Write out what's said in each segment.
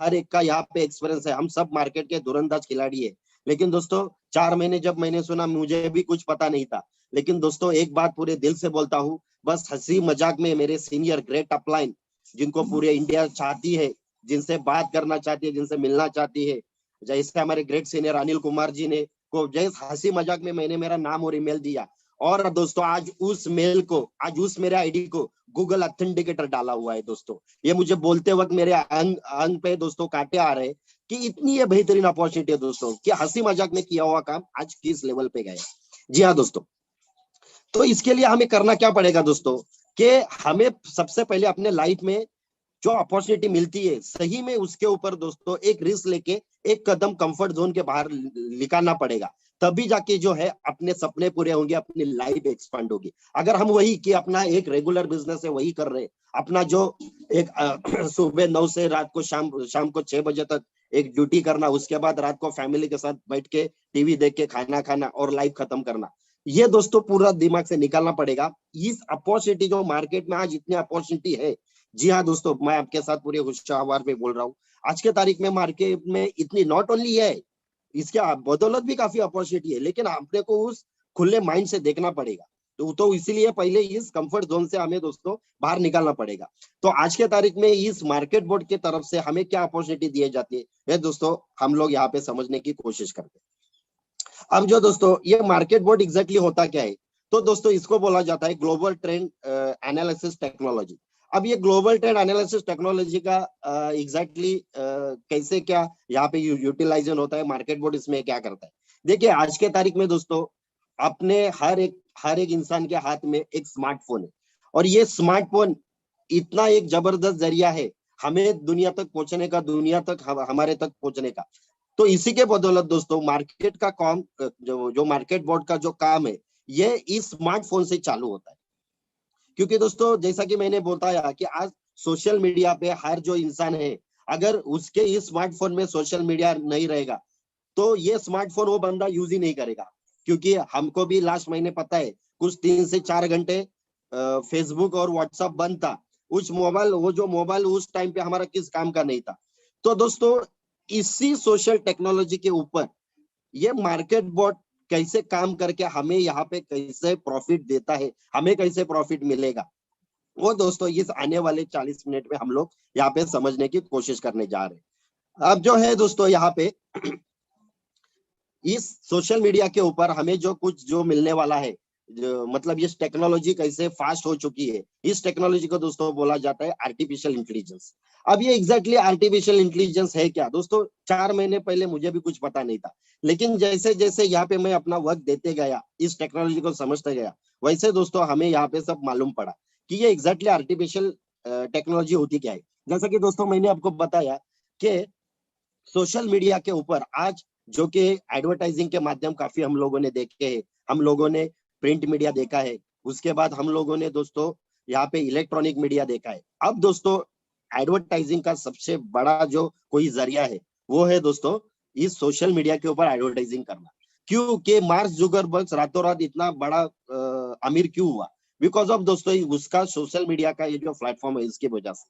हर एक का यहाँ पे एक्सपीरियंस है। हम सब मार्केट के धुरंदाज खिलाड़ी है। लेकिन दोस्तों 4 महीने जब मैंने सुना, मुझे भी कुछ पता नहीं था। लेकिन दोस्तों एक बात पूरे दिल से बोलता हूँ, बस हंसी मजाक में मेरे सीनियर ग्रेट अपलाइन, जिनको पूरे इंडिया चाहती है, जिनसे बात करना चाहती है, जिनसे मिलना चाहती है, जैसे हमारे ग्रेट सीनियर अनिल कुमार जी ने को जैसे हंसी मजाक में मैंने मेरा नाम और ईमेल दिया। और दोस्तों आज उस मेल को, आज उस मेरे आईडी को गूगल ऑथेंटिकेटर डाला हुआ है दोस्तों। ये मुझे बोलते वक्त मेरे अंग अंग पे दोस्तों कांटे आ रहे कि इतनी ये बेहतरीन अपॉर्चुनिटी है दोस्तों, कि हंसी मजाक में किया हुआ काम आज किस लेवल पे गया। जी हाँ दोस्तों, तो इसके लिए हमें करना क्या पड़ेगा दोस्तों, कि हमें सबसे पहले अपने लाइफ में जो अपॉर्चुनिटी मिलती है, सही में उसके ऊपर दोस्तों एक रिस्क लेके एक कदम कंफर्ट जोन के बाहर निकालना पड़ेगा। तभी जाके जो है अपने सपने पूरे होंगे, अपनी लाइफ एक्सपांड होगी। अगर हम वही कि अपना एक रेगुलर बिजनेस है वही कर रहे, अपना जो एक सुबह 9 से रात को शाम शाम को 6 बजे तक एक ड्यूटी करना, उसके बाद रात को फैमिली के साथ बैठ के टीवी देख के खाना खाना और लाइफ खत्म करना, ये दोस्तों पूरा दिमाग से निकालना पड़ेगा। इस अपॉर्चुनिटी जो मार्केट में आज इतनी अपॉर्चुनिटी है, जी हाँ दोस्तों, मैं आपके साथ पूरे होशियार में बोल रहा हूँ। आज के तारीख में मार्केट में इतनी नॉट ओनली है, इसके बदौलत भी काफी अपॉर्चुनिटी है, लेकिन आपने को उस खुले माइंड से देखना पड़ेगा। तो इसीलिए पहले इस कंफर्ट जोन से हमें दोस्तों बाहर निकालना पड़ेगा। तो आज के तारीख में इस मार्केट बोर्ड की तरफ से हमें क्या अपॉर्चुनिटी दी जाती है दोस्तों, हम लोग यहाँ पे समझने की कोशिश करते हैं। अब जो दोस्तों ये मार्केट बोर्ड एग्जैक्टली होता क्या है, तो दोस्तों इसको बोला जाता है ग्लोबल ट्रेंड एनालिसिस टेक्नोलॉजी। अब ये ग्लोबल ट्रेंड एनालिसिस टेक्नोलॉजी का एग्जैक्टली कैसे क्या यहाँ पे यूटिलाइजेशन होता है, मार्केट बोर्ड इसमें क्या करता है। देखिए आज के तारीख में दोस्तों अपने हर एक इंसान के हाथ में एक स्मार्टफोन है, और ये स्मार्टफोन इतना एक जबरदस्त जरिया है हमें दुनिया तक पहुंचने का, दुनिया तक हमारे तक पहुंचने का। तो इसी के बदौलत दोस्तों मार्केट का काम, जो मार्केट बोर्ड का जो काम है, ये इस स्मार्टफोन से चालू होता है। क्योंकि दोस्तों जैसा कि मैंने बताया कि आज सोशल मीडिया पे हर जो इंसान है, अगर उसके इस स्मार्टफोन में सोशल मीडिया नहीं रहेगा, तो ये स्मार्टफोन वो बंदा यूज ही नहीं करेगा। क्योंकि हमको भी लास्ट महीने पता है कुछ 3 से 4 घंटे फेसबुक और व्हाट्सएप बंद था। वो जो मोबाइल उस टाइम पे हमारा किस काम का नहीं था। तो दोस्तों इसी सोशल टेक्नोलॉजी के ऊपर ये मार्केट बोर्ड कैसे काम करके हमें यहाँ पे कैसे प्रॉफिट देता है, हमें कैसे प्रॉफिट मिलेगा, वो दोस्तों इस आने वाले 40 मिनट में हम लोग यहाँ पे समझने की कोशिश करने जा रहे हैं। अब जो है दोस्तों यहाँ पे इस सोशल मीडिया के ऊपर हमें जो कुछ जो मिलने वाला है, जो मतलब ये टेक्नोलॉजी कैसे फास्ट हो चुकी है, इस टेक्नोलॉजी को दोस्तों बोला जाता है आर्टिफिशियल इंटेलिजेंस। अब ये एग्जैक्टली आर्टिफिशियल इंटेलिजेंस है क्या दोस्तों, 4 महीने पहले मुझे भी कुछ पता नहीं था। लेकिन जैसे जैसे यहाँ पे मैं अपना वक्त देते गया, इस टेक्नोलॉजी को समझते गया, वैसे दोस्तों हमें यहाँ पे सब मालूम पड़ा कि ये एग्जैक्टली आर्टिफिशियल टेक्नोलॉजी होती क्या है। जैसा कि दोस्तों मैंने आपको बताया कि सोशल मीडिया के ऊपर आज जो कि एडवर्टाइजिंग के माध्यम काफी हम लोगों ने देखे हैं, हम लोगों ने प्रिंट मीडिया देखा है, उसके बाद हम लोगों ने दोस्तों यहाँ पे इलेक्ट्रॉनिक मीडिया देखा है। अब दोस्तों एडवर्टाइजिंग का सबसे बड़ा जो कोई जरिया है, वो है दोस्तों इस सोशल मीडिया के ऊपर एडवर्टाइजिंग करना। क्योंकि मार्क जुकरबर्ग रातों रात इतना बड़ा अमीर क्यों हुआ, बिकॉज ऑफ दोस्तों उसका सोशल मीडिया का ये जो प्लेटफॉर्म है इसकी वजह से।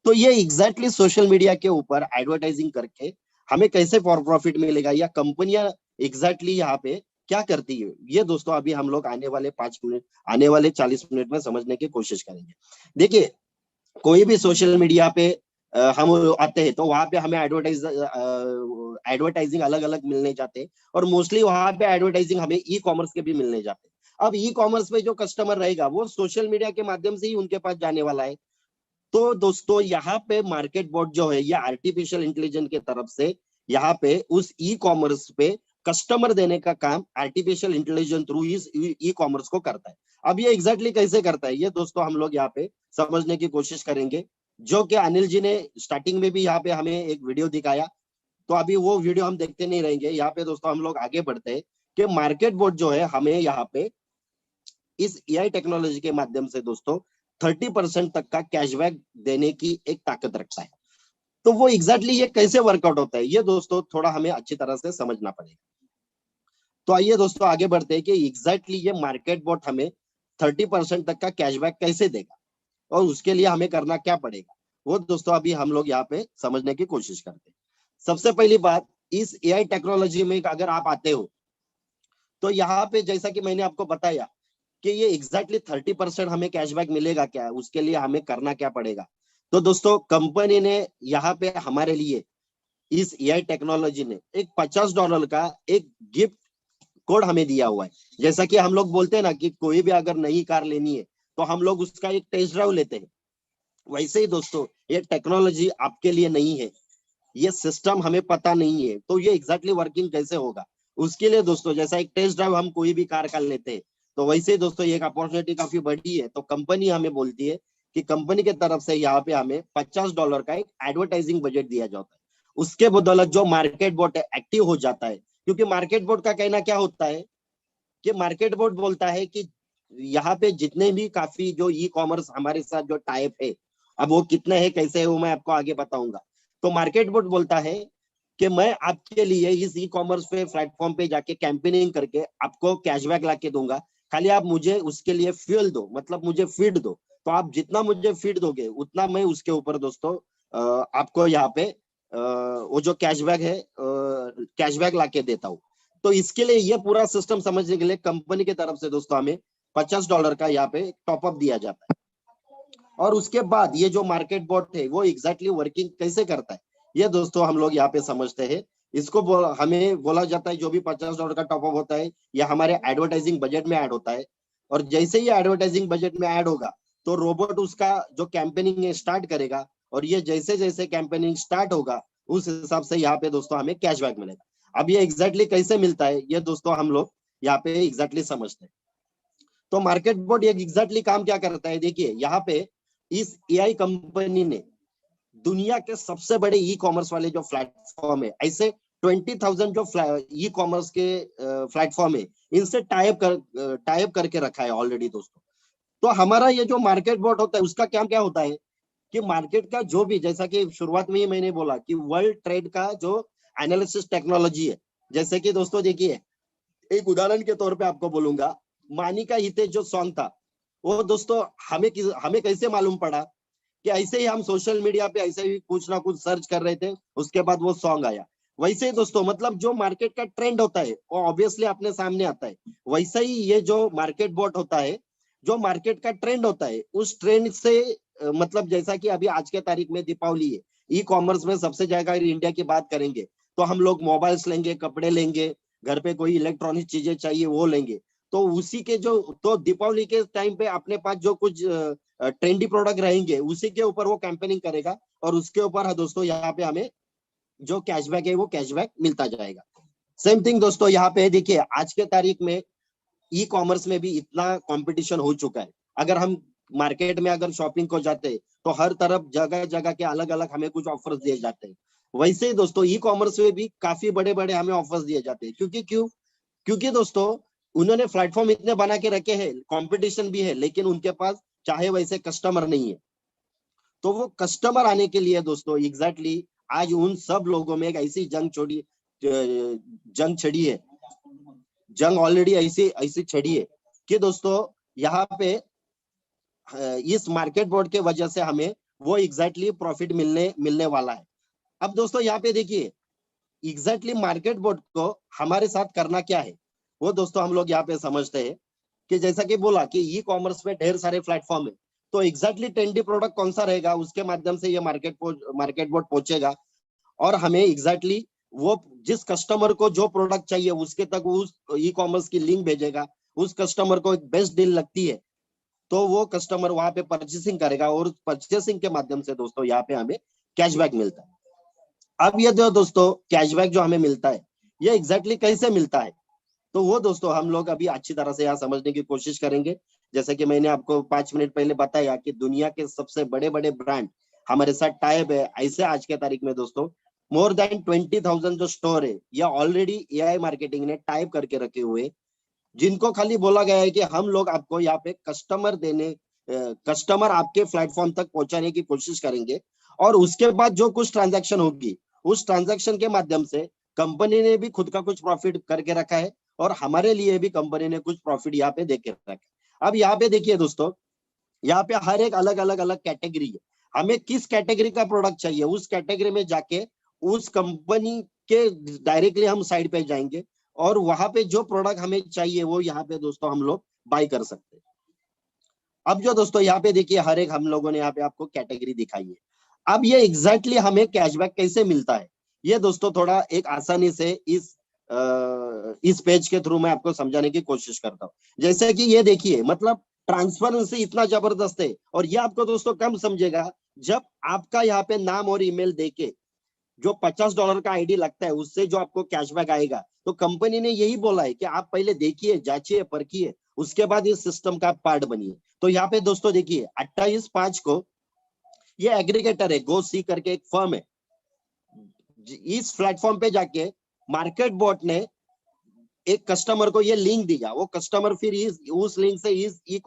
तो ये एग्जैक्टली सोशल मीडिया के ऊपर एडवर्टाइजिंग करके हमें कैसे फॉर प्रॉफिट मिलेगा, या कंपनियां एग्जैक्टली यहाँ पे क्या करती है, ये दोस्तों अभी हम लोग आने वाले 5 मिनट, आने वाले 40 मिनट में समझने की कोशिश करेंगे। देखिए कोई भी सोशल मीडिया पे हम आते हैं तो वहां पे हमें एडवर्टाइजिंग अलग अलग मिलने जाते हैं, और मोस्टली वहां पे एडवर्टाइजिंग हमें ई कॉमर्स के भी मिलने जाते हैं। अब ई कॉमर्स में जो कस्टमर रहेगा वो सोशल मीडिया के माध्यम से ही उनके पास जाने वाला है। तो दोस्तों यहाँ पे मार्केट बोर्ड जो है, ये आर्टिफिशियल इंटेलिजेंस की तरफ से यहाँ पे उस ई कॉमर्स पे कस्टमर देने का काम आर्टिफिशियल इंटेलिजेंस थ्रू इस ई कॉमर्स को करता है। अब ये एग्जैक्टली कैसे करता है, ये दोस्तों हम लोग यहाँ पे समझने की कोशिश करेंगे, जो कि अनिल जी ने स्टार्टिंग में भी यहाँ पे हमें एक वीडियो दिखाया। तो अभी वो वीडियो हम देखते नहीं रहेंगे, यहाँ पे दोस्तों हम लोग आगे बढ़ते हैं कि मार्केट बोर्ड जो है हमें यहाँ पे इस एआई टेक्नोलॉजी के माध्यम से दोस्तों 30% तक का कैशबैक देने की एक ताकत रखता है। तो वो एग्जैक्टली ये कैसे वर्कआउट होता है, ये दोस्तों थोड़ा हमें अच्छी तरह से समझना पड़ेगा। तो आइए दोस्तों आगे बढ़ते हैं कि एग्जैक्टली ये मार्केट बोर्ड हमें 30% तक का कैशबैक कैसे देगा, और उसके लिए हमें करना क्या पड़ेगा। वो दोस्तों अभी हम लोग यहाँ पे समझने की कोशिश करते हैं। सबसे पहली बात, इस एआई टेक्नोलॉजी में अगर आप आते हो तो यहाँ पे जैसा कि मैंने आपको बताया कि ये एग्जैक्टली 30% हमें कैशबैक मिलेगा क्या, उसके लिए हमें करना क्या पड़ेगा। तो दोस्तों कंपनी ने यहाँ पे हमारे लिए, इस एआई टेक्नोलॉजी ने एक $50 का एक गिफ्ट कोड हमें दिया हुआ है। जैसा कि हम लोग बोलते हैं ना कि कोई भी अगर नई कार लेनी है तो हम लोग उसका एक टेस्ट ड्राइव लेते हैं, वैसे ही दोस्तों ये टेक्नोलॉजी आपके लिए नहीं है, ये सिस्टम हमें पता नहीं है, तो ये एग्जैक्टली वर्किंग कैसे होगा। उसके लिए दोस्तों जैसा एक टेस्ट ड्राइव हम कोई भी कार का लेते हैं, तो वैसे ही दोस्तों ये एक अपॉर्चुनिटी काफी बड़ी है। तो कंपनी हमें बोलती है कि कंपनी की तरफ से यहाँ पे हमें $50 का एक एडवर्टाइजिंग बजट दिया जाता है। उसके बदौलत जो मार्केट बोर्ड एक्टिव हो जाता है, क्योंकि मार्केट बोर्ड का कहना क्या होता है कि मार्केट बोर्ड बोलता है कि यहाँ पे जितने भी काफी जो ई कॉमर्स हमारे साथ जो टाइप है, अब वो कितने हैं कैसे है वो मैं आपको आगे बताऊंगा। तो मार्केट बोर्ड बोलता है कि मैं आपके लिए इस ई कॉमर्स पे प्लेटफॉर्म पे जाके कैंपेनिंग करके आपको कैशबैक ला के दूंगा, खाली आप मुझे उसके लिए फ्यूल दो, मतलब मुझे फीड दो। तो आप जितना मुझे फीड दोगे उतना मैं उसके ऊपर दोस्तों आपको यहाँ पे वो जो कैशबैक है कैशबैक ला के देता हूँ। तो इसके लिए ये पूरा सिस्टम समझने के लिए कंपनी की तरफ से दोस्तों हमें $50 का यहाँ पे टॉपअप दिया जाता है। और उसके बाद ये जो मार्केट बोर्ड है वो एग्जैक्टली वर्किंग कैसे करता है, ये दोस्तों हम लोग यहाँ पे समझते हैं। इसको हमें बोला जाता है जो भी $50 का टॉपअप होता है ये हमारे एडवर्टाइजिंग बजट में ऐड होता है। और जैसे ही एडवर्टाइजिंग बजट में ऐड होगा तो रोबोट उसका जो कैंपेनिंग स्टार्ट करेगा, और ये जैसे जैसे कैंपेनिंग स्टार्ट होगा उस हिसाब से यहाँ पे दोस्तों हमें कैशबैक मिलेगा। अब ये एग्जैक्टली कैसे मिलता है ये दोस्तों हम लोग यहाँ पे एग्जैक्टली समझते हैं। तो मार्केट बोर्ड ये एग्जैक्टली काम क्या करता है, देखिए यहाँ पे इस एआई कंपनी ने दुनिया के सबसे बड़े ई कॉमर्स वाले जो प्लेटफॉर्म है, ऐसे 20,000 जो ई कॉमर्स के प्लेटफॉर्म है, इनसे टाइप करके रखा है ऑलरेडी दोस्तों। तो हमारा ये जो मार्केट बोर्ड होता है उसका क्या क्या होता है कि मार्केट का जो भी, जैसा कि शुरुआत में ही मैंने बोला कि वर्ल्ड ट्रेड का जो एनालिसिस टेक्नोलॉजी है, जैसे कि दोस्तों देखिए एक उदाहरण के तौर पे आपको बोलूंगा, मानी का हिते जो सॉन्ग था वो दोस्तों हमें कैसे मालूम पड़ा कि ऐसे ही हम सोशल मीडिया पे ऐसे ही कुछ ना कुछ सर्च कर रहे थे, उसके बाद वो सॉन्ग आया। वैसे ही दोस्तों मतलब जो मार्केट का ट्रेंड होता है वो ऑब्वियसली अपने सामने आता है। वैसा ही ये जो मार्केट बोर्ड होता है, जो मार्केट का ट्रेंड होता है उस ट्रेंड से मतलब जैसा कि अभी आज के तारीख में दीपावली है, ई कॉमर्स में सबसे ज्यादा इंडिया की बात करेंगे तो हम लोग मोबाइल्स लेंगे, कपड़े लेंगे, घर पे कोई इलेक्ट्रॉनिक चीजें चाहिए वो लेंगे। तो उसी के जो, तो दीपावली के टाइम पे अपने पास जो कुछ ट्रेंडी प्रोडक्ट रहेंगे उसी के ऊपर वो कैंपेनिंग करेगा, और उसके ऊपर दोस्तों यहाँ पे हमें जो कैशबैक है वो कैशबैक मिलता जाएगा। सेम थिंग दोस्तों यहाँ पे देखिए आज के तारीख में ई कॉमर्स में भी इतना कंपटीशन हो चुका है। अगर हम मार्केट में अगर शॉपिंग को जाते हैं तो हर तरफ जगह जगह के अलग अलग हमें कुछ ऑफर्स दिए जाते हैं। वैसे ही दोस्तों ई कॉमर्स में भी काफी बड़े बड़े हमें ऑफर्स दिए जाते हैं, क्योंकि दोस्तों उन्होंने प्लेटफॉर्म इतने बना के रखे हैं, कंपटीशन भी है, लेकिन उनके पास चाहे वैसे कस्टमर नहीं है। तो वो कस्टमर आने के लिए दोस्तों एग्जैक्टली आज उन सब लोगों में एक ऐसी जंग छड़ी है, जंग ऑलरेडी ऐसी ऐसी छड़ी है कि दोस्तों यहाँ पे इस मार्केट बोर्ड के वजह से हमें वो एग्जैक्टली प्रॉफिट मिलने मिलने वाला है। अब दोस्तों यहाँ पे देखिए एग्जैक्टली मार्केट बोर्ड को हमारे साथ करना क्या है, वो दोस्तों हम लोग यहाँ पे समझते हैं कि जैसा कि बोला कि ई कॉमर्स में ढेर सारे प्लेटफॉर्म है, तो एग्जैक्टली ट्रेंडी प्रोडक्ट कौन सा रहेगा उसके माध्यम से ये मार्केट बोर्ड पहुंचेगा, और हमें एग्जैक्टली वो जिस कस्टमर को जो प्रोडक्ट चाहिए उसके तक उस ई कॉमर्स की लिंक भेजेगा। उस कस्टमर को एक बेस्ट डील लगती है तो वो कस्टमर वहां पे परचेसिंग करेगा, और परचेसिंग के माध्यम से दोस्तों यहाँ पे हमें कैशबैक मिलता है। अब ये जो दोस्तों कैशबैक जो हमें मिलता है ये एग्जैक्टली कैसे मिलता है, तो वो दोस्तों हम लोग अभी अच्छी तरह से यहाँ समझने की कोशिश करेंगे। जैसे कि मैंने आपको 5 मिनट पहले बताया कि दुनिया के सबसे बड़े बड़े ब्रांड हमारे साथ टाइप है, ऐसे आज के तारीख में दोस्तों मोर देन 20,000 जो स्टोर है ये ऑलरेडी एआई मार्केटिंग ने टाइप करके रखे हुए, जिनको खाली बोला गया है कि हम लोग आपको यहाँ पे कस्टमर आपके प्लेटफॉर्म तक पहुंचाने की कोशिश करेंगे, और उसके बाद जो कुछ ट्रांजैक्शन होगी उस ट्रांजैक्शन के माध्यम से कंपनी ने भी खुद का कुछ प्रॉफिट करके रखा है, और हमारे लिए भी कंपनी ने कुछ प्रॉफिट यहाँ पे देके रखा है। अब यहाँ पे देखिए दोस्तों यहाँ पे हर एक अलग अलग अलग कैटेगरी है। हमें किस कैटेगरी का प्रोडक्ट चाहिए, उस कैटेगरी में जाके उस कंपनी के डायरेक्टली हम साइड पे जाएंगे और वहां पे जो प्रोडक्ट हमें चाहिए वो यहाँ पे दोस्तों हम लोग बाय कर सकते हैं। अब जो दोस्तों यहाँ पे देखिए हर एक हम लोगों ने यहाँ पे आपको कैटेगरी दिखाई है। अब ये एग्जैक्टली हमें कैशबैक कैसे मिलता है, ये दोस्तों थोड़ा एक आसानी से इस पेज के थ्रू मैं आपको समझाने की कोशिश करता हूँ। जैसे कि ये देखिए, मतलब ट्रांसपेरेंसी इतना जबरदस्त है, और ये आपको दोस्तों कम समझेगा जब आपका यहाँ पे नाम और ईमेल देके जो $50 का आईडी लगता है उससे जो आपको कैशबैक आएगा, तो कंपनी ने यही बोला है कि आप पहले देखिए, जांचिए, परखिए, उसके बाद इस सिस्टम का पार्ट बनिए। तो यहाँ पे दोस्तों देखिए 28/5 को ये एग्रीगेटर है, गो सी करके एक फर्म है, इस प्लेटफॉर्म पे जाके मार्केट बॉट ने एक कस्टमर को ये लिंक दिया, वो कस्टमर फिर उस लिंक से इस ई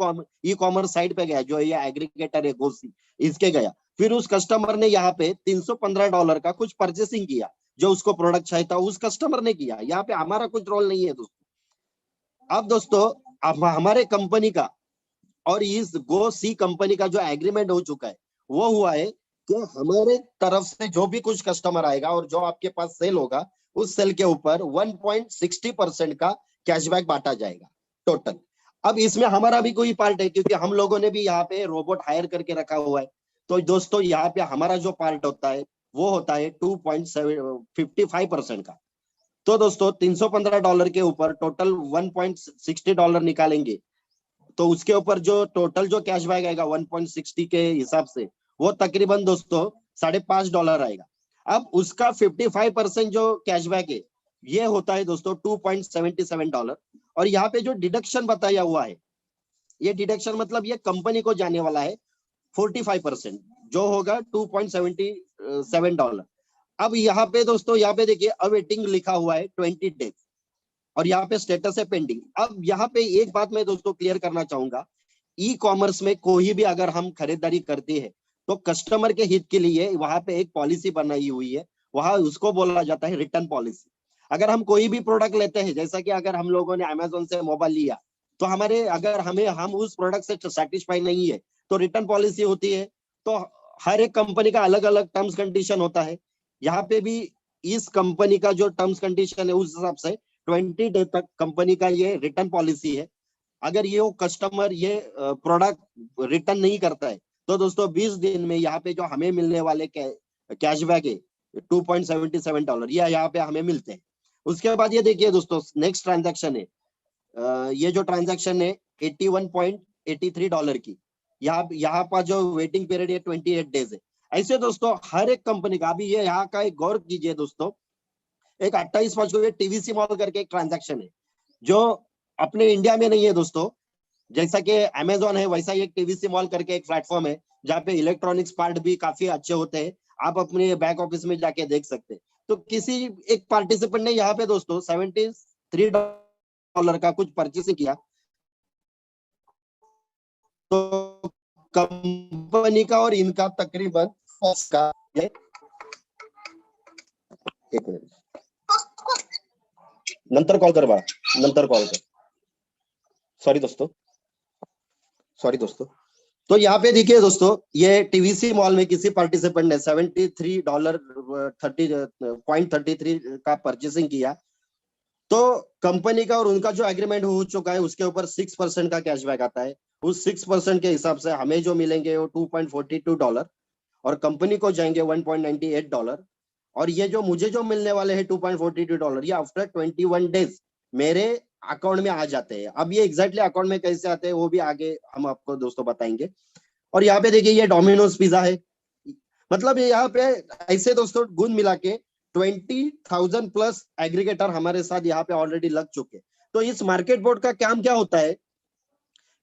कॉमर्स साइट पे गया, जो ये एग्रीगेटर है गोसी, इसके गया, फिर उस कस्टमर ने यहाँ पे $315 का कुछ परचेसिंग किया, जो उसको प्रोडक्ट चाहिए था उस कस्टमर ने किया, यहाँ पे हमारा कुछ रोल नहीं है दोस्तों। अब दोस्तों अब हमारे कंपनी का और इस गो सी कंपनी का जो एग्रीमेंट हो चुका है वो हुआ है कि हमारे तरफ से जो भी कुछ कस्टमर आएगा और जो आपके पास सेल होगा, उस सेल के ऊपर 1.60% का कैशबैक बांटा जाएगा टोटल। अब इसमें हमारा भी कोई पार्ट है, क्योंकि हम लोगों ने भी यहाँ पे रोबोट हायर करके रखा हुआ है। तो दोस्तों यहाँ पे हमारा जो पार्ट होता है वो होता है 2.55% का। तो दोस्तों $315 के ऊपर टोटल $1.60 निकालेंगे, तो उसके ऊपर जो टोटल जो कैशबैक आएगा 1.60 के हिसाब से वो तकरीबन दोस्तों $5.5 आएगा। अब उसका 55% जो कैशबैक है ये होता है दोस्तों $2.77। और यहाँ पे जो डिडक्शन बताया हुआ है, ये डिडक्शन मतलब ये कंपनी को जाने वाला है 45%, जो होगा $2.77। अब यहाँ पे दोस्तों यहाँ पे देखिए अवेटिंग लिखा हुआ है 20 डेज, और यहाँ पे स्टेटस है पेंडिंग। अब यहाँ पे एक बात मैं दोस्तों क्लियर करना चाहूंगा, ई कॉमर्स में कोई भी अगर हम खरीदारी करते हैं तो कस्टमर के हित के लिए वहां पे एक पॉलिसी बनाई हुई है, वहां उसको बोला जाता है रिटर्न पॉलिसी। अगर हम कोई भी प्रोडक्ट लेते हैं, जैसा कि अगर हम लोगों ने अमेजोन से मोबाइल लिया, तो हमारे अगर हम उस प्रोडक्ट से सेटिस्फाई नहीं है तो रिटर्न पॉलिसी होती है। तो हर एक कंपनी का अलग अलग टर्म्स कंडीशन होता है, यहाँ पे भी इस कंपनी का जो टर्म्स कंडीशन है उस हिसाब से 20 डे तक कंपनी का ये रिटर्न पॉलिसी है। अगर ये कस्टमर ये प्रोडक्ट रिटर्न नहीं करता है तो दोस्तों 20 दिन में यहाँ पे जो हमें मिलने वाले कैशबैक है $2.77, ये यहाँ पे हमें मिलते हैं। उसके बाद ये देखिए दोस्तों नेक्स्ट ट्रांजैक्शन है, ये जो ट्रांजैक्शन है $81.83 की, यहाँ पर जो वेटिंग पीरियड है 28 डेज है। ऐसे दोस्तों हर एक कंपनी का, अभी ये यहाँ का एक गौर कीजिए दोस्तों, एक 28/5 को टीवीसी मॉल करके एक ट्रांजैक्शन है जो अपने इंडिया में नहीं है दोस्तों। जैसा कि अमेजोन है वैसा ही एक टीवीसी मॉल करके एक प्लेटफॉर्म है जहाँ पे इलेक्ट्रॉनिक्स पार्ट भी काफी अच्छे होते हैं, आप अपने बैक ऑफिस में जाके देख सकते हैं। तो किसी एक पार्टिसिपेंट ने यहाँ पे दोस्तों $73 का कुछ परचेसिंग किया, तो कंपनी का और इनका तकरीबन का एक मिनट नंतर कॉल कर, सॉरी दोस्तों। तो यहाँ पे देखिए दोस्तों, ये टीवीसी मॉल में किसी पार्टिसिपेंट ने $73.33 का परचेसिंग किया, तो कंपनी का और उनका जो एग्रीमेंट हो चुका है उसके ऊपर 6% का कैशबैक आता है। उस 6% के हिसाब से हमें जो मिलेंगे वो $2.42 और कंपनी को जाएंगे $1.98। और ये जो मुझे जो मिलने वाले हैं $2.42, ये आफ्टर 21 डेज मेरे अकाउंट में आ जाते हैं। अब ये एग्जैक्टली अकाउंट में कैसे आते हैं वो भी आगे हम आपको दोस्तों बताएंगे। और यहाँ पे देखिए ये डोमिनोज पिज्जा है, मतलब ये यहाँ पे ऐसे दोस्तों गुण मिला के 20,000 प्लस एग्रीगेटर हमारे साथ यहाँ पे ऑलरेडी लग चुके। तो इस मार्केट बोर्ड का काम क्या होता है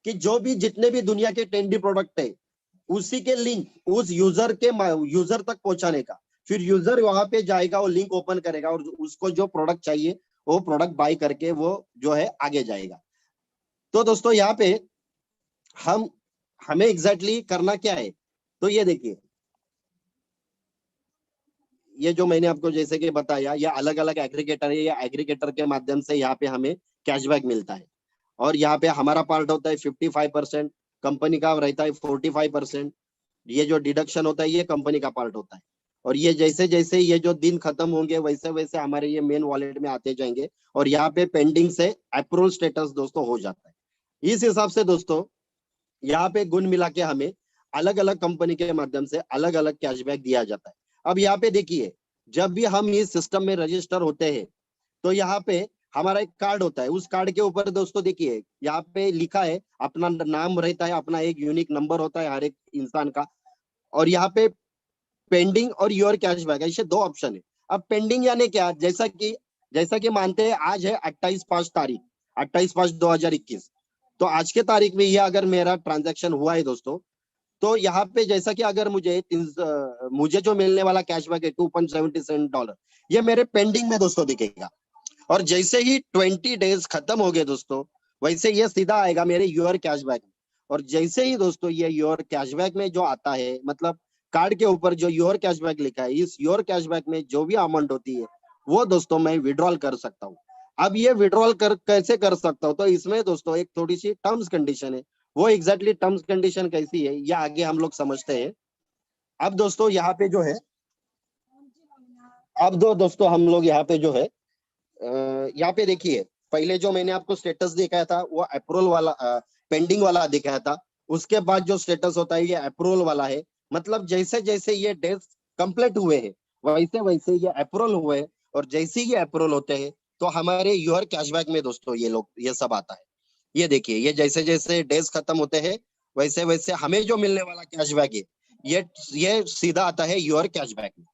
कि जो भी जितने भी दुनिया के ट्रेंडी प्रोडक्ट है उसी के लिंक उस यूजर तक पहुंचाने का, फिर यूजर वहां पे जाएगा, वो लिंक ओपन करेगा और उसको जो प्रोडक्ट चाहिए वो प्रोडक्ट बाय करके वो जो है आगे जाएगा। तो दोस्तों यहाँ पे हमें एग्जैक्टली करना क्या है, तो ये देखिए, ये जो मैंने आपको जैसे कि बताया, ये अलग अलग एग्रीगेटर है, ये एग्रीगेटर के माध्यम से यहाँ पे हमें कैशबैक मिलता है। और यहाँ पे हमारा पार्ट होता है 55%, कंपनी का रहता है 45%। ये जो डिडक्शन होता है ये कंपनी का पार्ट होता है। और ये जैसे जैसे ये जो दिन खत्म होंगे वैसे वैसे हमारे ये मेन वॉलेट में आते जाएंगे, और यहाँ पे पेंडिंग से अप्रूवल स्टेटस दोस्तों हो जाता है। इस हिसाब से दोस्तों यहाँ पे गुण मिला के हमें अलग अलग कंपनी के माध्यम से अलग अलग कैशबैक दिया जाता है। अब यहाँ पे देखिए, जब भी हम इस सिस्टम में रजिस्टर होते हैं तो यहाँ पे हमारा एक कार्ड होता है। उस कार्ड के ऊपर दोस्तों देखिए यहाँ पे लिखा है, अपना नाम रहता है, अपना एक यूनिक नंबर होता है हर एक इंसान का। और यहाँ पे पेंडिंग और योर कैशबैक ऐसे दो ऑप्शन है। अब पेंडिंग यानी क्या, जैसा कि मानते हैं आज है 28/5 तारीख, 28/5/2021। तो आज के तारीख में ये अगर मेरा ट्रांजैक्शन हुआ है दोस्तों, तो यहाँ पे जैसा कि अगर मुझे जो मिलने वाला कैशबैक है $2.77, ये मेरे पेंडिंग में दोस्तों दिखेगा। और जैसे ही 20 डेज खत्म हो गए दोस्तों, वैसे ये सीधा आएगा मेरे योर कैशबैक में। और जैसे ही दोस्तों ये योर कैशबैक में जो आता है, मतलब कार्ड के ऊपर जो योर कैशबैक लिखा है, इस योर कैशबैक में जो भी अमाउंट होती है वो दोस्तों मैं विड्रॉल कर सकता हूँ। अब ये विड्रॉल कैसे कर सकता हूँ, तो इसमें दोस्तों एक थोड़ी सी टर्म्स कंडीशन है। वो एग्जैक्टली टर्म्स कंडीशन कैसी है ये आगे हम लोग समझते हैं। अब दोस्तों यहाँ पे जो है, अब दो दोस्तों हम लोग यहाँ पे जो है, यहाँ पे देखिए, पहले जो मैंने आपको स्टेटस दिखाया था वो अप्रूवल वाला, पेंडिंग वाला दिखाया था। उसके बाद जो स्टेटस होता है ये अप्रूवल वाला है। मतलब जैसे जैसे ये डेज कंप्लीट हुए हैं वैसे वैसे ये अप्रूवल हुए हैं। और जैसे ही ये अप्रूवल होते हैं तो हमारे योर कैशबैक में दोस्तों ये सब आता है। ये देखिए, ये जैसे जैसे डेज खत्म होते हैं वैसे वैसे हमें जो मिलने वाला कैशबैक है ये सीधा आता है योर कैशबैक में।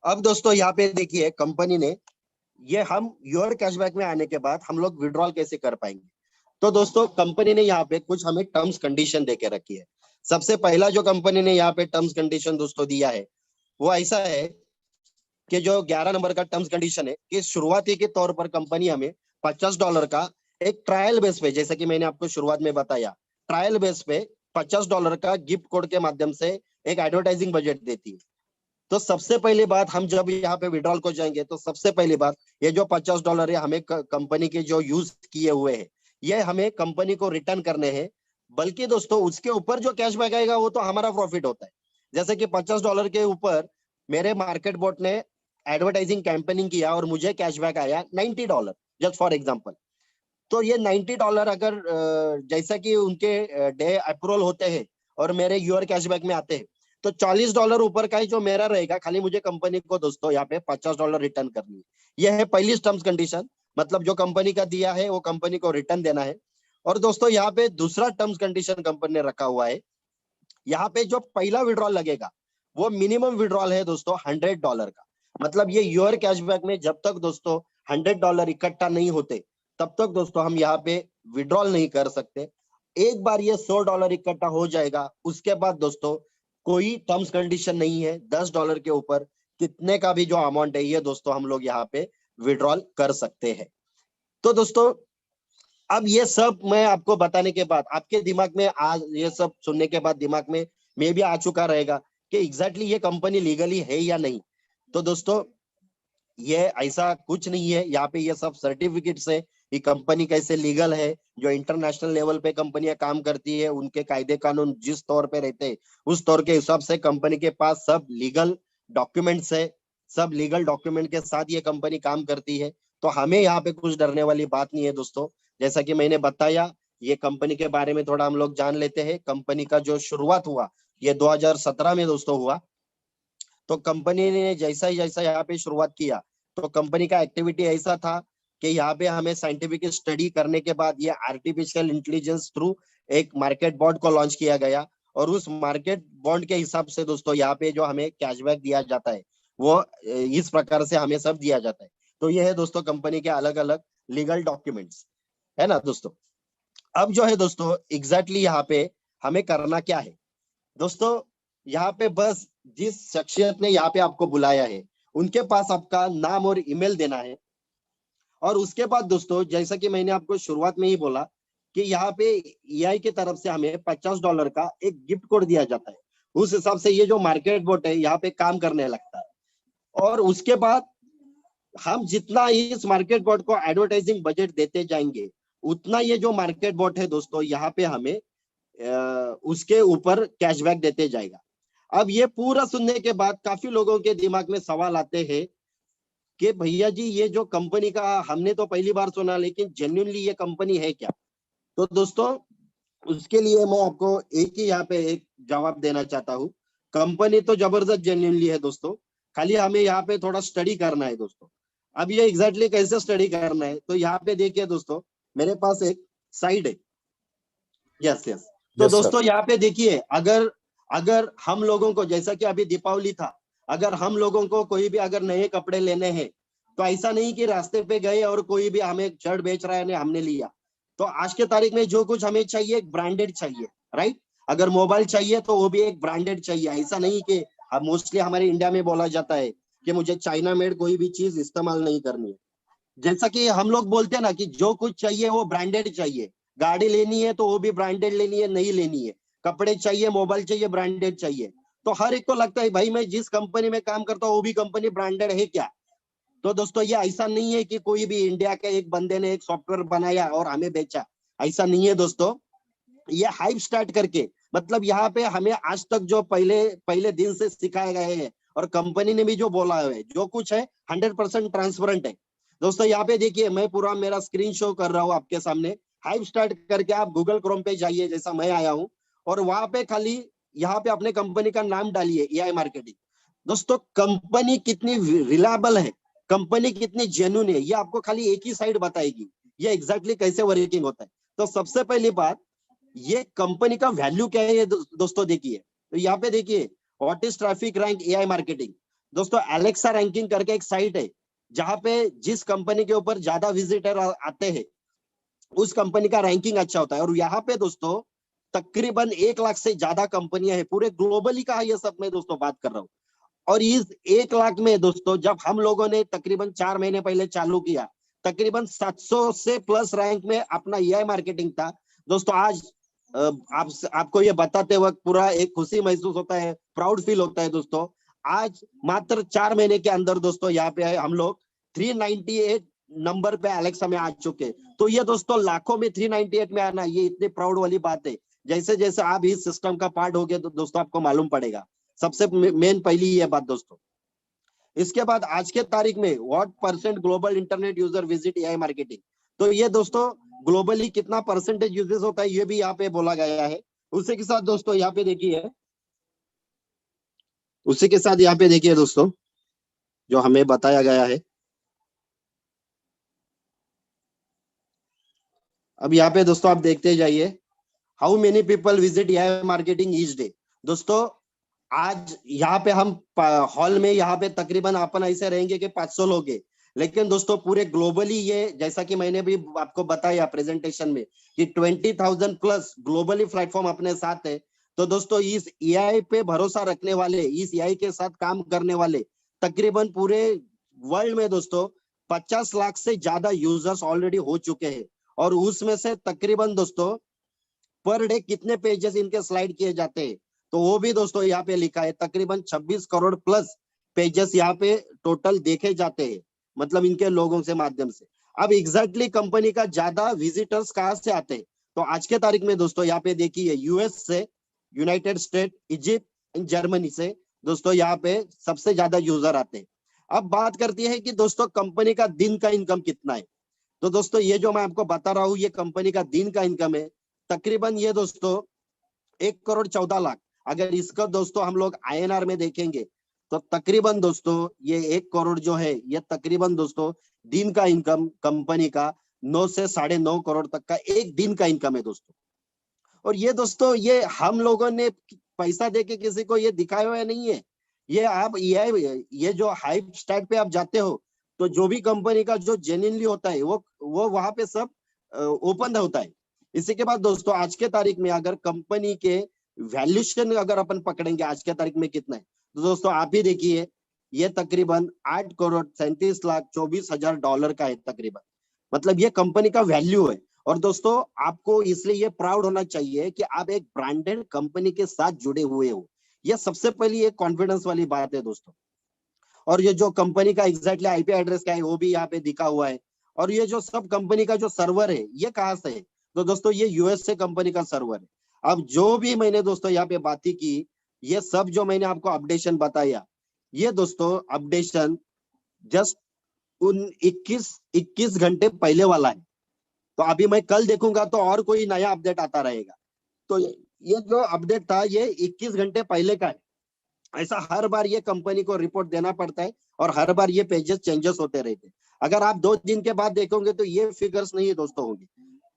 अब दोस्तों यहाँ पे देखिए, कंपनी ने ये हम योर कैशबैक में आने के बाद हम लोग विड्रॉल कैसे कर पाएंगे। तो दोस्तों कंपनी ने यहाँ पे कुछ हमें टर्म्स कंडीशन देके रखी है। सबसे पहला जो कंपनी ने यहाँ पे टर्म्स कंडीशन दोस्तों दिया है वो ऐसा है कि जो 11 नंबर का टर्म्स कंडीशन है कि शुरुआती के तौर पर कंपनी हमें $50 का एक ट्रायल बेस पे, जैसे कि मैंने आपको शुरुआत में बताया, ट्रायल बेस पे $50 का गिफ्ट कोड के माध्यम से एक एडवर्टाइजिंग बजट देती है। तो सबसे पहली बात, हम जब यहाँ पे विड्रॉल को जाएंगे तो सबसे पहली बात, ये जो $50 है हमें कंपनी के जो यूज किए हुए हैं ये हमें कंपनी को रिटर्न करने हैं। बल्कि दोस्तों उसके ऊपर जो कैशबैक आएगा वो तो हमारा प्रॉफिट होता है। जैसे कि $50 के ऊपर मेरे मार्केट बोट ने एडवर्टाइजिंग कैंपेनिंग किया और मुझे कैशबैक आया $90, जस्ट फॉर एग्जाम्पल। तो ये $90 अगर जैसा कि उनके डे अप्रूवल होते हैं और मेरे यूर कैशबैक में आते हैं, तो $40 ऊपर का ही जो मेरा रहेगा, खाली मुझे कंपनी को दोस्तों यहाँ पे $50 रिटर्न करनी है। यह है पहली टर्म्स कंडीशन, मतलब जो कंपनी का दिया है वो कंपनी को रिटर्न देना है। और दोस्तों यहाँ पे दूसरा टर्म्स कंडीशन कंपनी ने रखा हुआ है, यहाँ पे जो पहला विड्रॉल लगेगा वो मिनिमम विड्रॉल है दोस्तों $100 का। मतलब ये योर कैशबैक में जब तक दोस्तों $100 इकट्ठा नहीं होते तब तक दोस्तों हम यहाँ पे विड्रॉल नहीं कर सकते। एक बार ये $100 इकट्ठा हो जाएगा उसके बाद दोस्तों कोई टर्म्स कंडीशन नहीं है, $10 के ऊपर कितने का भी जो अमाउंट है ये दोस्तों हम लोग यहाँ पे विड्रॉल कर सकते हैं। तो दोस्तों अब ये सब मैं आपको बताने के बाद आपके दिमाग में आज ये सब सुनने के बाद दिमाग में भी आ चुका रहेगा कि एग्जैक्टली ये कंपनी लीगली है या नहीं। तो दोस्तों ये ऐसा कुछ नहीं है, यहाँ पे ये सब सर्टिफिकेट्स है कि कंपनी कैसे लीगल है। जो इंटरनेशनल लेवल पे कंपनियां काम करती है उनके कायदे कानून जिस तौर पे रहते हैं उस तौर के हिसाब से कंपनी के पास सब लीगल डॉक्यूमेंट्स है। सब लीगल डॉक्यूमेंट के साथ ये कंपनी काम करती है। तो हमें यहाँ पे कुछ डरने वाली बात नहीं है दोस्तों। जैसा कि मैंने बताया, ये कंपनी के बारे में थोड़ा हम लोग जान लेते हैं। कंपनी का जो शुरुआत हुआ ये 2017 में दोस्तों हुआ। तो कंपनी ने जैसा यहाँ पे शुरुआत किया तो कंपनी का एक्टिविटी ऐसा था कि यहाँ पे हमें साइंटिफिक स्टडी करने के बाद ये आर्टिफिशियल इंटेलिजेंस थ्रू एक मार्केट बॉन्ड को लॉन्च किया गया। और उस मार्केट बॉन्ड के हिसाब से दोस्तों यहाँ पे जो हमें कैशबैक दिया जाता है वो इस प्रकार से हमें सब दिया जाता है। तो ये है दोस्तों कंपनी के अलग अलग लीगल डॉक्यूमेंट्स, है ना दोस्तों। अब जो है दोस्तों एग्जैक्टली यहाँ पे हमें करना क्या है दोस्तों, यहाँ पे बस जिस शख्सियत ने यहाँ पे आपको बुलाया है उनके पास आपका नाम और ईमेल देना है। और उसके बाद दोस्तों जैसा कि मैंने आपको शुरुआत में ही बोला कि यहाँ पे एआई की तरफ से हमें $50 का एक गिफ्ट कोड दिया जाता है। उस हिसाब से ये जो मार्केट बोट है यहाँ पे काम करने लगता है। और उसके बाद हम जितना इस मार्केट बोट को एडवर्टाइजिंग बजट देते जाएंगे उतना ये जो मार्केट बोट है दोस्तों यहाँ पे हमें उसके ऊपर कैशबैक देते जाएगा। अब ये पूरा सुनने के बाद काफी लोगों के दिमाग में सवाल आते हैं कि भैया जी ये जो कंपनी का हमने तो पहली बार सुना, लेकिन जेन्युइनली ये कंपनी है क्या? तो दोस्तों उसके लिए मैं आपको एक ही यहाँ पे एक जवाब देना चाहता हूँ। कंपनी तो जबरदस्त जेन्युइनली है दोस्तों, खाली हमें यहाँ पे थोड़ा स्टडी करना है दोस्तों। अब ये एग्जैक्टली कैसे स्टडी करना है, तो यहाँ पे देखिए दोस्तों, मेरे पास एक साइड है। Yes yes. तो यस सर। दोस्तों यहाँ पे देखिए, अगर अगर हम लोगों को, जैसा कि अभी दीपावली था, अगर हम लोगों को कोई भी अगर नए कपड़े लेने हैं, तो ऐसा नहीं कि रास्ते पे गए और कोई भी हमें शर्ट बेच रहा है ने हमने लिया। तो आज के तारीख में जो कुछ हमें चाहिए एक ब्रांडेड चाहिए, राइट? अगर मोबाइल चाहिए तो वो भी एक ब्रांडेड चाहिए। ऐसा नहीं कि मोस्टली हमारे इंडिया में बोला जाता है कि मुझे चाइना मेड कोई भी चीज इस्तेमाल नहीं करनी है। जैसा कि हम लोग बोलते हैं ना कि जो कुछ चाहिए वो ब्रांडेड चाहिए। गाड़ी लेनी है तो वो भी ब्रांडेड लेनी है, नहीं लेनी है। कपड़े चाहिए, मोबाइल चाहिए, ब्रांडेड चाहिए। तो हर एक को लगता है भाई मैं जिस कंपनी में काम करता हूँ वो भी कंपनी ब्रांडेड है क्या? तो दोस्तों ये ऐसा नहीं है कि कोई भी इंडिया के एक बंदे ने एक सॉफ्टवेयर बनाया और हमें बेचा, ऐसा नहीं है दोस्तों। ये हाइप स्टार्ट करके, मतलब यहाँ पे हमें आज तक जो पहले पहले दिन से सिखाए गए हैं और कंपनी ने भी जो बोला है, जो कुछ है 100% ट्रांसपेरेंट है। दोस्तों यहाँ पे देखिए, मैं पूरा मेरा स्क्रीन शो कर रहा हूँ आपके सामने। हाइप स्टार्ट करके आप गूगल क्रोम पे जाइए, जैसा मैं आया हूँ, और वहां पे खाली यहाँ पे अपने कंपनी का नाम डालिए, एआई मार्केटिंग। दोस्तों कंपनी कितनी रिलायबल है, कंपनी कितनी जेन्युइन है, ये आपको खाली एक ही साइड बताएगी ये एग्जैक्टली कैसे वर्किंग होता है। तो सबसे पहली बात, ये कंपनी का वैल्यू क्या है ये दोस्तों देखिए। तो यहाँ पे देखिए, what is traffic rank AI marketing. दोस्तों एलेक्सा रैंकिंग करके एक साइट है, जहां पे जिस कंपनी के ऊपर ज्यादा विजिटर आते हैं उस कंपनी का रैंकिंग अच्छा होता है। और यहाँ पे दोस्तों तकरीबन 1 लाख से ज्यादा कंपनियां हैं, पूरे ग्लोबली का ये सब मैं दोस्तों बात कर रहा हूँ। और इस 1 लाख में दोस्तों, जब हम लोगों ने तकरीबन 4 महीने पहले चालू किया, तकरीबन 700 से प्लस रैंक में अपना एआई मार्केटिंग था। दोस्तों आज आपको ये बताते वक्त पूरा एक खुशी महसूस होता है, प्राउड फील होता है दोस्तों। आज मात्र 4 महीने के अंदर दोस्तों यहाँ पे हम लोग 398 नंबर पे एलेक्सा में आ चुके। तो ये दोस्तों लाखों में 398 में आना, ये इतने प्राउड वाली बात है। जैसे जैसे आप इस सिस्टम का पार्ट हो गए तो दोस्तों आपको मालूम पड़ेगा। सबसे मेन पहली ये बात दोस्तों। इसके बाद आज के तारीख में what percent global internet user visit AI marketing. तो ये दोस्तों ग्लोबली कितना परसेंटेज यूजेस होता है ये भी यहाँ पे बोला गया है। उसी के साथ दोस्तों यहाँ पे देखिए, उसी के साथ यहाँ पे देखिए दोस्तों, जो हमें बताया गया है। अब यहाँ पे दोस्तों आप देखते जाइए, how many people visit AI marketing each day. दोस्तों आज यहाँ पे हम हॉल में यहाँ पे तकरीबन अपन ऐसे रहेंगे कि 500 लोग हैं, लेकिन दोस्तों पूरे ग्लोबली ये, जैसा कि मैंने भी आपको बताया प्रेजेंटेशन में कि 20,000 प्लस ग्लोबली प्लेटफॉर्म अपने साथ है। तो दोस्तों इस एआई पे भरोसा रखने वाले, इस एआई के साथ काम करने वाले तकरीबन पूरे वर्ल्ड में दोस्तों 50 लाख से ज्यादा यूजर्स ऑलरेडी हो चुके हैं। और उसमें से तकरीबन दोस्तों पर डे कितने पेजेस इनके स्लाइड किए जाते हैं, तो वो भी दोस्तों यहाँ पे लिखा है। तकरीबन 26 करोड़ प्लस पेजेस यहाँ पे टोटल देखे जाते हैं, मतलब इनके लोगों से माध्यम से। अब एग्जैक्टली कंपनी का ज्यादा विजिटर्स कहाँ से आते हैं, तो आज के तारीख में दोस्तों यहाँ पे देखिए, यूएस से, यूनाइटेड स्टेट, इजिप्ट, जर्मनी से दोस्तों यहाँ पे सबसे ज्यादा यूजर आते हैं। अब बात करती है कि दोस्तों कंपनी का दिन का इनकम कितना है। तो दोस्तों ये जो मैं आपको बता रहा हूँ ये कंपनी का दिन का इनकम है। तकरीबन ये दोस्तों 1,14,00,000। अगर इसका दोस्तों हम लोग आईएनआर में देखेंगे तो तकरीबन दोस्तों ये 1 करोड़ जो है, ये तकरीबन दोस्तों दिन का इनकम कंपनी का 9 से 9.5 करोड़ तक का एक दिन का इनकम है दोस्तों। और ये दोस्तों ये हम लोगों ने पैसा देके किसी को ये दिखाया हुआ नहीं है। ये आप ये जो हाइप स्टार्ट पे आप जाते हो, तो जो भी कंपनी का जो जेन्युइनली होता है वो वहां पे सब ओपन होता है। इसी के बाद दोस्तों आज के तारीख में अगर कंपनी के वैल्यूएशन अगर अपन पकड़ेंगे आज के तारीख में कितना है, तो दोस्तों आप ही देखिए, ये तकरीबन 8,37,24,000 डॉलर का है तकरीबन। मतलब ये कंपनी का वैल्यू है। और दोस्तों आपको इसलिए ये प्राउड होना चाहिए कि आप एक ब्रांडेड कंपनी के साथ जुड़े हुए हो। ये सबसे पहली एक कॉन्फिडेंस वाली बात है दोस्तों। और ये जो कंपनी का एग्जैक्टली आईपी एड्रेस क्या है वो भी यहाँ पे दिखा हुआ है। और ये जो सब कंपनी का जो सर्वर है ये कहाँ से है, तो दोस्तों ये यूएस से कंपनी का सर्वर है। अब जो भी मैंने दोस्तों यहाँ पे बातें की, ये सब जो मैंने आपको अपडेशन बताया, ये दोस्तों अपडेशन जस्ट उन 21 घंटे पहले वाला है। तो अभी मैं कल देखूंगा तो और कोई नया अपडेट आता रहेगा। तो ये जो अपडेट था ये 21 घंटे पहले का है। ऐसा हर बार ये कंपनी को रिपोर्ट देना पड़ता है और हर बार ये पेजेस चेंजेस होते रहते हैं। अगर आप 2 दिन के बाद देखोगे तो ये फिगर्स नहीं दोस्तों होंगे।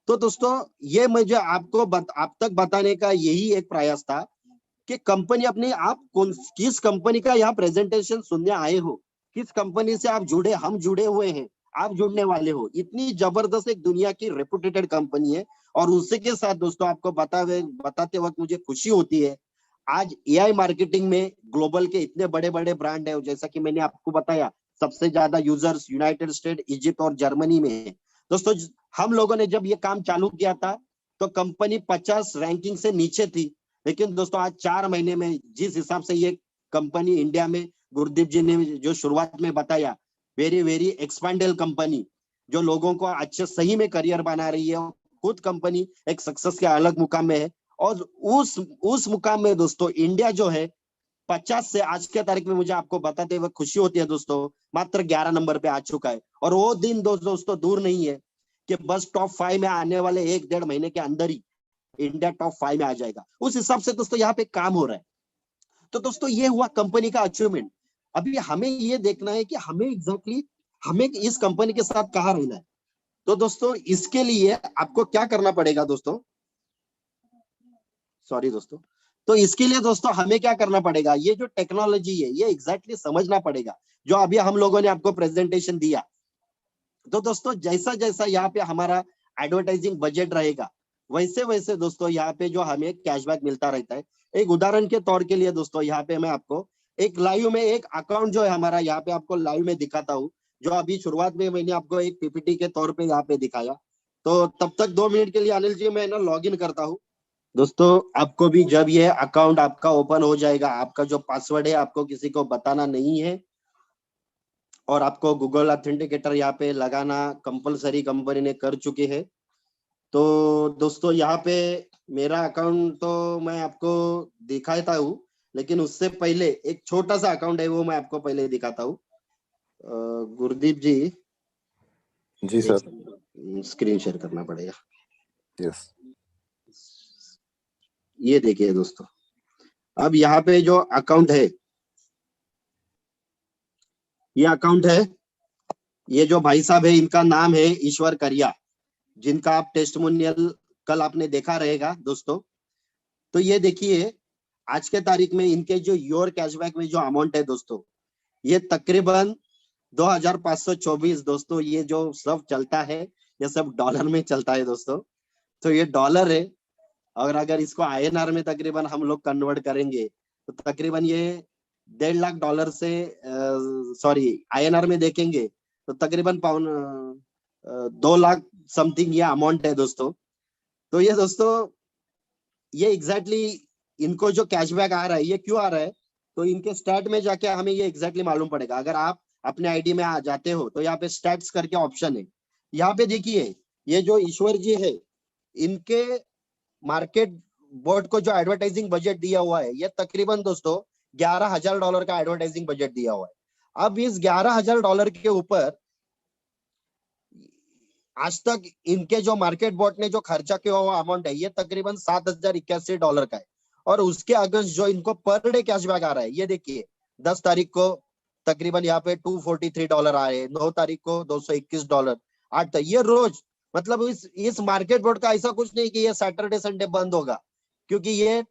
तो दोस्तों ये मुझे आपको आप तक बताने का यही एक प्रयास था कि कंपनी अपनी, आप कौन किस कंपनी का यहाँ प्रेजेंटेशन सुनने आए हो, किस कंपनी से आप जुड़े, हम जुड़े हुए हैं, आप जुड़ने वाले हो। इतनी जबरदस्त एक दुनिया की रेपुटेटेड कंपनी है। और उसी के साथ दोस्तों आपको बताते वक्त मुझे खुशी होती है, आज एआई मार्केटिंग में ग्लोबल के इतने बड़े बड़े ब्रांड है, जैसा कि मैंने आपको बताया सबसे ज्यादा यूजर्स यूनाइटेड स्टेट, इजिप्ट और जर्मनी में है। दोस्तों हम लोगों ने जब ये काम चालू किया था तो कंपनी 50 रैंकिंग से नीचे थी, लेकिन दोस्तों आज 4 महीने में जिस हिसाब से ये कंपनी इंडिया में, गुरदीप जी ने जो शुरुआत में बताया, वेरी वेरी एक्सपांडेल कंपनी, जो लोगों को अच्छे सही में करियर बना रही है। खुद कंपनी एक सक्सेस के अलग मुकाम में है। और उस मुकाम में दोस्तों इंडिया जो है 50 से आज के तारीख में मुझे आपको बताते हुए खुशी होती है दोस्तों, मात्र 11 नंबर पे आ चुका है। और वो दिन दोस्तों दूर नहीं है कि बस टॉप 5 में आने वाले 1-1.5 महीने के अंदर ही इंडिया टॉप 5 में आ जाएगा। उस हिसाब से दोस्तों यहाँ पे काम हो रहा है। तो दोस्तों ये हुआ कंपनी का अचीवमेंट। अभी हमें ये देखना है कि हमें एग्जैक्टली हमें इस कंपनी के साथ कहाँ रहना है। तो दोस्तों इसके लिए आपको क्या करना पड़ेगा दोस्तों, सॉरी दोस्तों, तो इसके लिए दोस्तों हमें क्या करना पड़ेगा, ये जो टेक्नोलॉजी है ये एग्जैक्टली समझना पड़ेगा, जो अभी हम लोगों ने आपको प्रेजेंटेशन दिया। तो दोस्तों जैसा जैसा यहाँ पे हमारा एडवर्टाइजिंग बजट रहेगा, वैसे वैसे दोस्तों यहाँ पे जो हमें कैशबैक मिलता रहता है। एक उदाहरण के तौर के लिए दोस्तों यहाँ पे मैं आपको एक लाइव में एक अकाउंट जो है हमारा, यहाँ पे आपको लाइव में दिखाता हूँ, जो अभी शुरुआत में मैंने आपको एक पीपीटी के तौर पे यहाँ पे दिखाया। तो तब तक 2 मिनट के लिए अनिल जी मैं ना लॉग इन करता हूँ। दोस्तों आपको भी जब ये अकाउंट आपका ओपन हो जाएगा, आपका जो पासवर्ड है आपको किसी को बताना नहीं है, और आपको गूगल ऑथेंटिकेटर यहाँ पे लगाना कंपलसरी कंपनी ने कर चुकी है। तो दोस्तों यहाँ पे मेरा अकाउंट तो मैं आपको दिखाता हूँ, लेकिन उससे पहले एक छोटा सा अकाउंट है वो मैं आपको पहले दिखाता हूँ। गुरदीप जी, जी सर, स्क्रीन शेयर करना पड़ेगा। यस, ये देखिए दोस्तों, अब यहाँ पे जो अकाउंट है, ये अकाउंट है, ये जो भाई साहब है इनका नाम है ईश्वर करिया, जिनका आप टेस्टिमोनियल कल आपने देखा रहेगा दोस्तों। तो ये देखिए आज के तारीख में इनके जो योर कैशबैक में जो अमाउंट है दोस्तों, ये तकरीबन 2524 दोस्तों। ये जो सब चलता है ये सब डॉलर में चलता है दोस्तों। तो ये डॉलर है, और अगर इसको आईएनआर में तकरीबन हम लोग कन्वर्ट करेंगे तो तकरीबन ये 1.5 लाख डॉलर से, सॉरी आईएनआर में देखेंगे तो तकरीबन 2 लाख समथिंग ये अमाउंट है दोस्तों। तो ये दोस्तों ये एग्जैक्टली इनको जो कैशबैक आ रहा है ये क्यों आ रहा है, तो इनके स्टैट में जाके हमें ये एग्जैक्टली मालूम पड़ेगा। अगर आप अपने आईडी में आ जाते हो तो यहाँ पे स्टैट्स करके ऑप्शन है, यहाँ पे देखिए ये जो ईश्वर जी है इनके मार्केट बोर्ड को जो एडवर्टाइजिंग बजट दिया हुआ है ये तकरीबन दोस्तों $11,000 का एडवर्टाइजिंग बजट दिया हुआ है। अब इस $11,000 के ऊपर आज तक इनके जो मार्केट बोर्ड ने जो खर्चा किया हुआ अमाउंट है ये तकरीबन $7,081 का है। और उसके अगेंस्ट जो इनको पर डे कैशबैक आ रहा है, ये देखिए 10 तारीख को तकरीबन यहाँ पे $243 आ रहे हैं, 9 तारीख को $221, 8 तारीख, ये रोज, मतलब इस मार्केट बोर्ड का ऐसा कुछ नहीं कि ये सैटरडे संडे बंद होगा, क्योंकि ये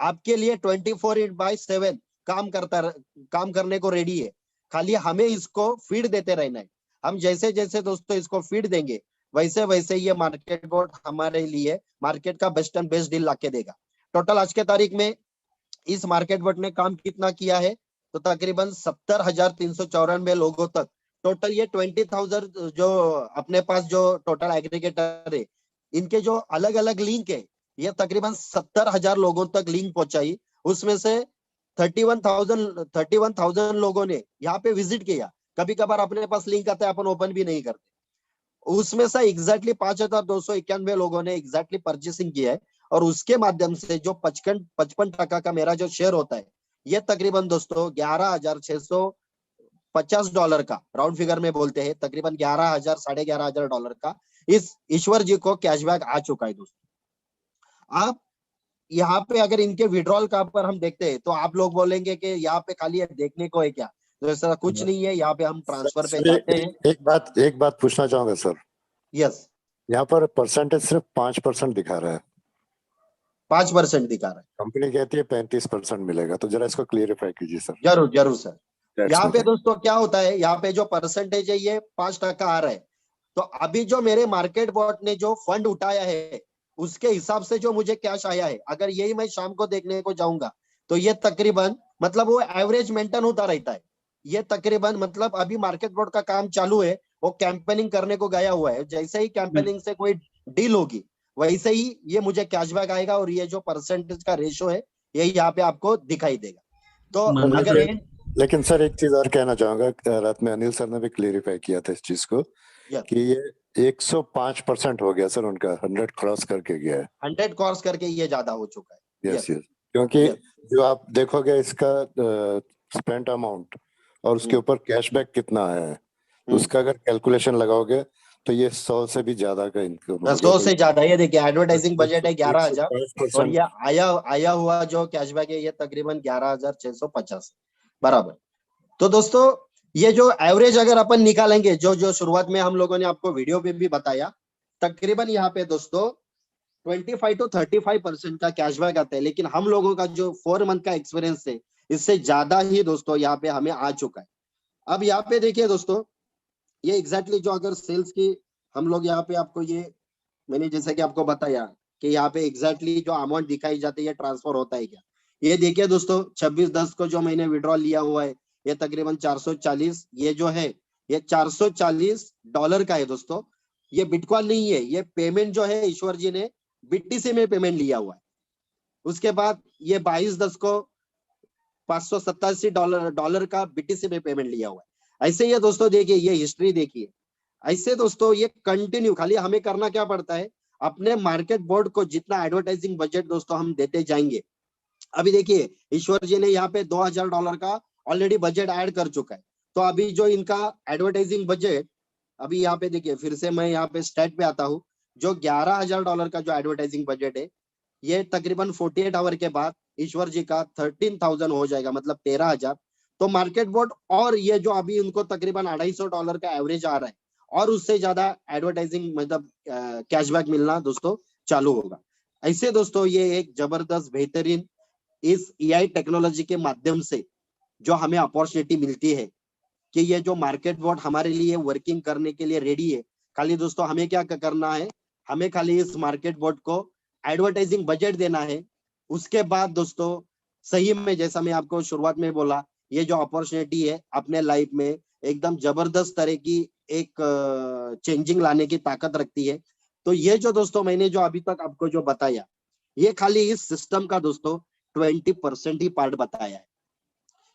आपके लिए 24/7 काम करने को रेडी है। खाली हमें इसको फीड देते रहना है। हम जैसे जैसे दोस्तों इसको फीड देंगे वैसे वैसे ये मार्केट बोर्ड हमारे लिए मार्केट का बेस्ट एंड बेस्ट डील लाके देगा। टोटल आज के तारीख में इस मार्केट बोर्ड ने काम कितना किया है, तो तकरीबन 70,394 लोगों तक टोटल ये 20,000 जो अपने पास जो टोटल एग्रीगेटर है इनके जो अलग अलग लिंक है ये तकरीबन 70,000 लोगों तक लिंक पहुंचाई। उसमें से 31,000 लोगों ने यहाँ पे विजिट किया। कभी कभार अपने पास लिंक आता है अपन ओपन भी नहीं करते। उसमें से एग्जैक्टली 5,291 लोगों ने एग्जैक्टली परचेसिंग किया है। और उसके माध्यम से जो 55% का मेरा जो शेयर होता है, ये तकरीबन दोस्तों $11,650 का, राउंड फिगर में बोलते हैं, तकरीबन 11,000 $11,500 का इस ईश्वर जी को कैशबैक आ चुका है दोस्तों। आप यहाँ पे अगर इनके विड्रॉल का पर हम देखते हैं तो आप लोग बोलेंगे कि यहाँ पे खाली देखने को है क्या, तो ऐसा कुछ नहीं है। यहाँ पे हम ट्रांसफर पे जाते हैं। एक बात पूछना चाहूंगा सर। यस, यहाँ पर परसेंटेज सिर्फ 5% दिखा रहा है, 5% दिखा रहा है। कंपनी कहती है 35% मिलेगा, तो जरा इसको क्लियरिफाई कीजिए सर। जरूर जरूर सर। That's यहाँ पे okay. दोस्तों क्या होता है, यहाँ पे जो परसेंटेज है ये 5% आ रहा है। तो अभी जो मेरे मार्केट बॉट ने जो फंड उठाया है उसके हिसाब से जो मुझे कैश आया है, अगर यही मैं शाम को देखने को जाऊंगा तो ये तकरीबन मतलब वो एवरेज मेंटेन होता रहता है। ये तकरीबन मतलब अभी मार्केट बोर्ड का काम चालू है, वो कैंपेनिंग करने को गया हुआ है। जैसे ही कैंपेनिंग से कोई डील होगी वैसे ही ये मुझे कैशबैक आएगा और ये जो परसेंटेज का रेशो है यही यहाँ पे आपको दिखाई देगा। तो अगर लेकिन सर एक चीज और कहना चाहूंगा, रात में अनिल सर ने भी क्लियरिफाई किया था इस चीज को कि ये 105% हो गया सर, उनका 100 क्रॉस करके गया है। 100 क्रॉस करके ये ज्यादा हो चुका है। यस यस, क्योंकि जो आप देखोगे इसका स्पेंट अमाउंट और उसके ऊपर कैशबैक कितना आया है, उसका अगर कैलकुलेशन लगाओगे तो ये 100 से भी ज्यादा का इनकम, 100 से ज्यादा। ये देखिए एडवर्टाइजिंग बजट है 11,000 और ये आया हुआ जो कैशबैक है ये तकरीबन 11,650 बराबर। तो दोस्तों ये जो एवरेज अगर अपन निकालेंगे, जो जो शुरुआत में हम लोगों ने आपको वीडियो पे भी बताया, तकरीबन यहाँ पे दोस्तों 25 to 35% का कैशबैक आता है। लेकिन हम लोगों का जो 4 मंथ का एक्सपीरियंस है इससे ज्यादा ही दोस्तों यहाँ पे हमें आ चुका है। अब यहाँ पे देखिए दोस्तों, ये एग्जैक्टली जो अगर सेल्स की हम लोग यहाँ पे आपको ये मैंने जैसे कि आपको बताया कि यहाँ पे एग्जैक्टली जो अमाउंट दिखाई जाती है ट्रांसफर होता है क्या, ये देखिए दोस्तों 26/10 को जो मैंने विड्रॉल लिया हुआ है ये तकरीबन 440, ये जो है ये $440 का है दोस्तों। ये बिटकॉइन नहीं है, ये पेमेंट जो है ईश्वर जी ने बीटीसी में पेमेंट लिया हुआ है। उसके बाद ये 22/10 को $587 का बीटीसी में पेमेंट लिया हुआ है। ऐसे ये दोस्तों देखिए, ये हिस्ट्री देखिए। ऐसे दोस्तों ये कंटिन्यू, खाली हमें करना क्या पड़ता है, अपने मार्केट बोर्ड को जितना एडवर्टाइजिंग बजट दोस्तों हम देते जाएंगे। अभी देखिए ईश्वर जी ने यहाँ पे $2,000 का ऑलरेडी बजट ऐड कर चुका है। तो अभी जो इनका एडवर्टाइजिंग बजट, अभी यहाँ पे देखिए फिर से मैं यहाँ पे स्टेट पे आता हूँ, जो $11,000 का जो एडवर्टाइजिंग बजट है ये तकरीबन 48 आवर के बाद ईश्वर जी का 13,000 हो जाएगा, मतलब 13,000। तो मार्केट बोर्ड और ये जो अभी उनको तकरीबन $250 का एवरेज आ रहा है और उससे ज्यादा एडवर्टाइजिंग मतलब कैशबैक मिलना दोस्तों चालू होगा। ऐसे दोस्तों ये एक जबरदस्त बेहतरीन इस एआई टेक्नोलॉजी के माध्यम से जो हमें अपॉर्चुनिटी मिलती है कि ये जो मार्केट बोर्ड हमारे लिए वर्किंग करने के लिए रेडी है। खाली दोस्तों हमें क्या करना है, हमें खाली इस मार्केट बोर्ड को एडवर्टाइजिंग बजट देना है। उसके बाद दोस्तों सही में जैसा मैं आपको शुरुआत में बोला, ये जो अपॉर्चुनिटी है अपने लाइफ में एकदम जबरदस्त तरह की एक चेंजिंग लाने की ताकत रखती है। तो ये जो दोस्तों मैंने जो अभी तक आपको जो बताया, ये खाली इस सिस्टम का दोस्तों 20% ही पार्ट बताया है,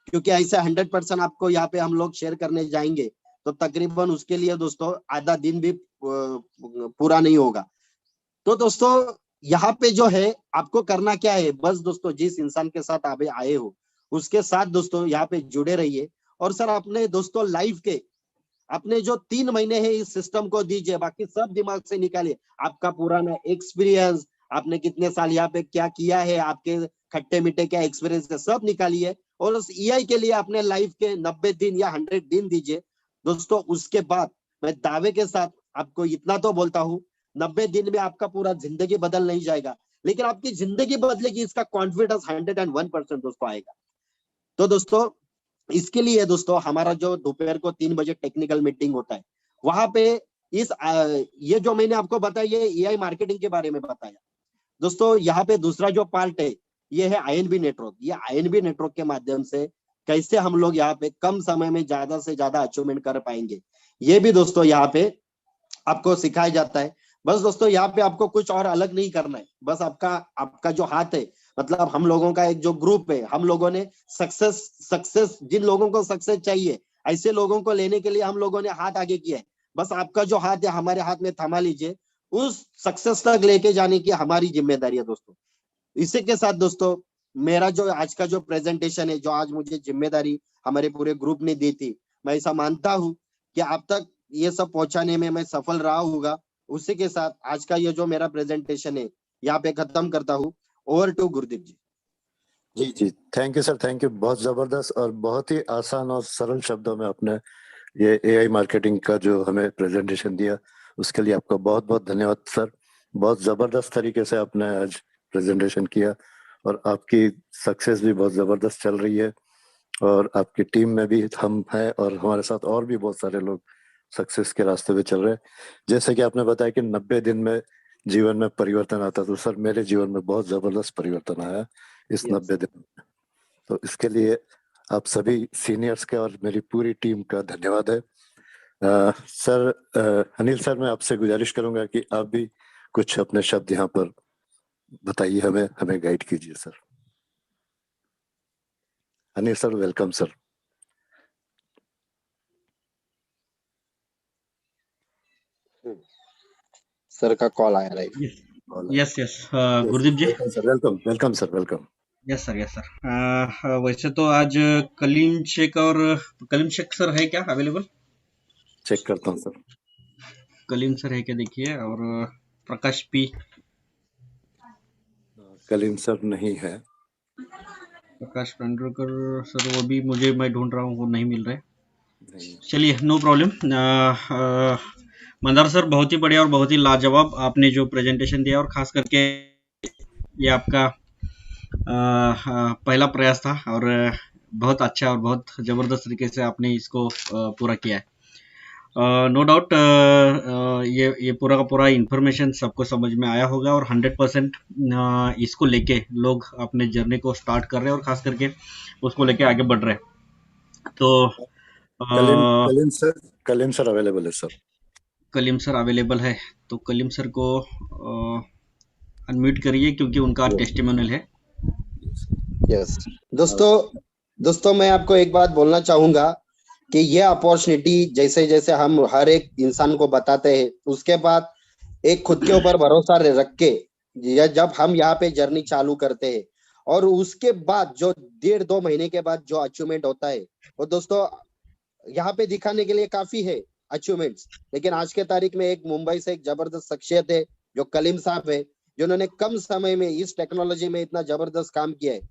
क्योंकि ऐसे 100% आपको यहाँ पे हम लोग शेयर करने जाएंगे तो तकरीबन उसके लिए दोस्तों आधा दिन भी पूरा नहीं होगा। तो दोस्तों यहाँ पे जो है आपको करना क्या है, बस दोस्तों जिस इंसान के साथ आप आए हो उसके साथ दोस्तों यहाँ पे जुड़े रहिए। और सर अपने दोस्तों लाइफ के अपने जो 3 महीने हैं इस सिस्टम को दीजिए, बाकी सब दिमाग से निकालिए। आपका पुराना एक्सपीरियंस, आपने कितने साल यहाँ पे क्या किया है, आपके खट्टे मीठे क्या एक्सपीरियंस है, सब निकालिए और उस ईआई के लिए अपने लाइफ के 90 दिन या 100 दिन दीजिए दोस्तों। उसके बाद मैं दावे के साथ आपको इतना तो बोलता हूँ, 90 दिन में आपका पूरा जिंदगी बदल नहीं जाएगा, लेकिन आपकी जिंदगी बदलेगी, इसका कॉन्फिडेंस 101% दोस्तों आएगा। तो दोस्तों इसके लिए दोस्तों हमारा जो दोपहर को 3 बजे टेक्निकल मीटिंग होता है, वहां पे ये जो मैंने आपको बताया ये एआई मार्केटिंग के बारे में बताया दोस्तों। यहाँ पे दूसरा जो पार्ट है ये है आईएनबी नेटवर्क। ये आईएनबी नेटवर्क के माध्यम से कैसे हम लोग यहाँ पे कम समय में ज्यादा से ज्यादा अचीवमेंट कर पाएंगे, ये भी दोस्तों यहाँ पे आपको सिखाया जाता है। बस दोस्तों यहाँ पे आपको कुछ और अलग नहीं करना है, बस आपका जो हाथ है, मतलब हम लोगों का एक जो ग्रुप है, हम लोगों ने सक्सेस जिन लोगों को सक्सेस चाहिए ऐसे लोगों को लेने के लिए हम लोगों ने हाथ आगे किया है। बस आपका जो हाथ है हमारे हाथ में थमा लीजिए उस सक्सेस तक लेके जाने की हमारी जिम्मेदारी है दोस्तों। इसी के साथ दोस्तों, मेरा जो आज का जो प्रेजेंटेशन है, जो आज मुझे जिम्मेदारी हमारे पूरे ग्रुप ने दी थी, मैं ऐसा मानता हूँ कि आप तक ये सब पहुंचाने में मैं सफल रहा हूँगा। उसी के साथ आज का ये जो मेरा प्रेजेंटेशन है यहाँ पे खत्म करता हूँ। Over to Gurdeep ji. जी जी, thank you sir, thank you. बहुत जबरदस्त और बहुत ही आसान और सरल शब्दों में आपने ये एआई मार्केटिंग का जो हमें प्रेजेंटेशन दिया, उसके लिए आपका बहुत बहुत धन्यवाद सर। बहुत जबरदस्त तरीके से आपने आज प्रेजेंटेशन किया और आपकी सक्सेस भी बहुत जबरदस्त चल रही है और आपकी टीम में भी हम हैं और हमारे साथ और भी बहुत सारे लोग सक्सेस के रास्ते पे चल रहे हैं। जैसे कि आपने बताया कि 90 दिन में जीवन में परिवर्तन आता, तो सर मेरे जीवन में बहुत जबरदस्त परिवर्तन आया इस यस 90 दिन में। तो इसके लिए आप सभी सीनियर्स का और मेरी पूरी टीम का धन्यवाद है। सर, अनिल सर, मैं आपसे गुजारिश करूंगा कि आप भी कुछ अपने शब्द यहाँ पर बताइए, हमें हमें गाइड कीजिए sir. Anil sir, welcome sir. Sir का कॉल आया right. Yes yes yes Gurdeep ji. Welcome sir, welcome welcome sir, welcome. Yes sir. वैसे तो आज कलीम शेख सर है क्या अवेलेबल? चेक करता हूँ सर। कलीम सर है क्या देखिए, और प्रकाश पी। कलीम सर नहीं है। प्रकाश पेंडुलकर सर वो भी मैं ढूंढ रहा हूँ, वो नहीं मिल रहे। नहीं। चलिए, नो प्रॉब्लम। मंदार सर, बहुत ही बढ़िया और बहुत ही लाजवाब आपने जो प्रेजेंटेशन दिया, और खास करके ये आपका पहला प्रयास था, और बहुत अच्छा और बहुत ज़बरदस्त तरीके से आपने इसको पूरा किया है। नो डाउट ये पूरा का पूरा इन्फॉर्मेशन सबको समझ में आया होगा, और 100% इसको लेके लोग अपने जर्नी को स्टार्ट कर रहे हैं, और खास करके उसको लेके आगे बढ़ रहे हैं। तो कलीम सर अवेलेबल है सर। कलीम सर अवेलेबल है, तो कलीम सर को अनम्यूट करिए, क्योंकि उनका टेस्टिमोनियल है। यस दोस्तों, मैं आपको एक बात बोलना चाहूंगा कि ये अपॉर्चुनिटी जैसे जैसे हम हर एक इंसान को बताते हैं, उसके बाद एक खुद के ऊपर भरोसा रख के जब हम यहाँ पे जर्नी चालू करते हैं, और उसके बाद जो 1.5-2 महीने के बाद जो अचीवमेंट होता है, वो दोस्तों यहाँ पे दिखाने के लिए काफी है अचीवमेंट्स। लेकिन आज के तारीख में एक मुंबई से एक जबरदस्त शख्सियत है जो कलीम साहब है, जिन्होंने कम समय में इस टेक्नोलॉजी में इतना जबरदस्त काम किया है।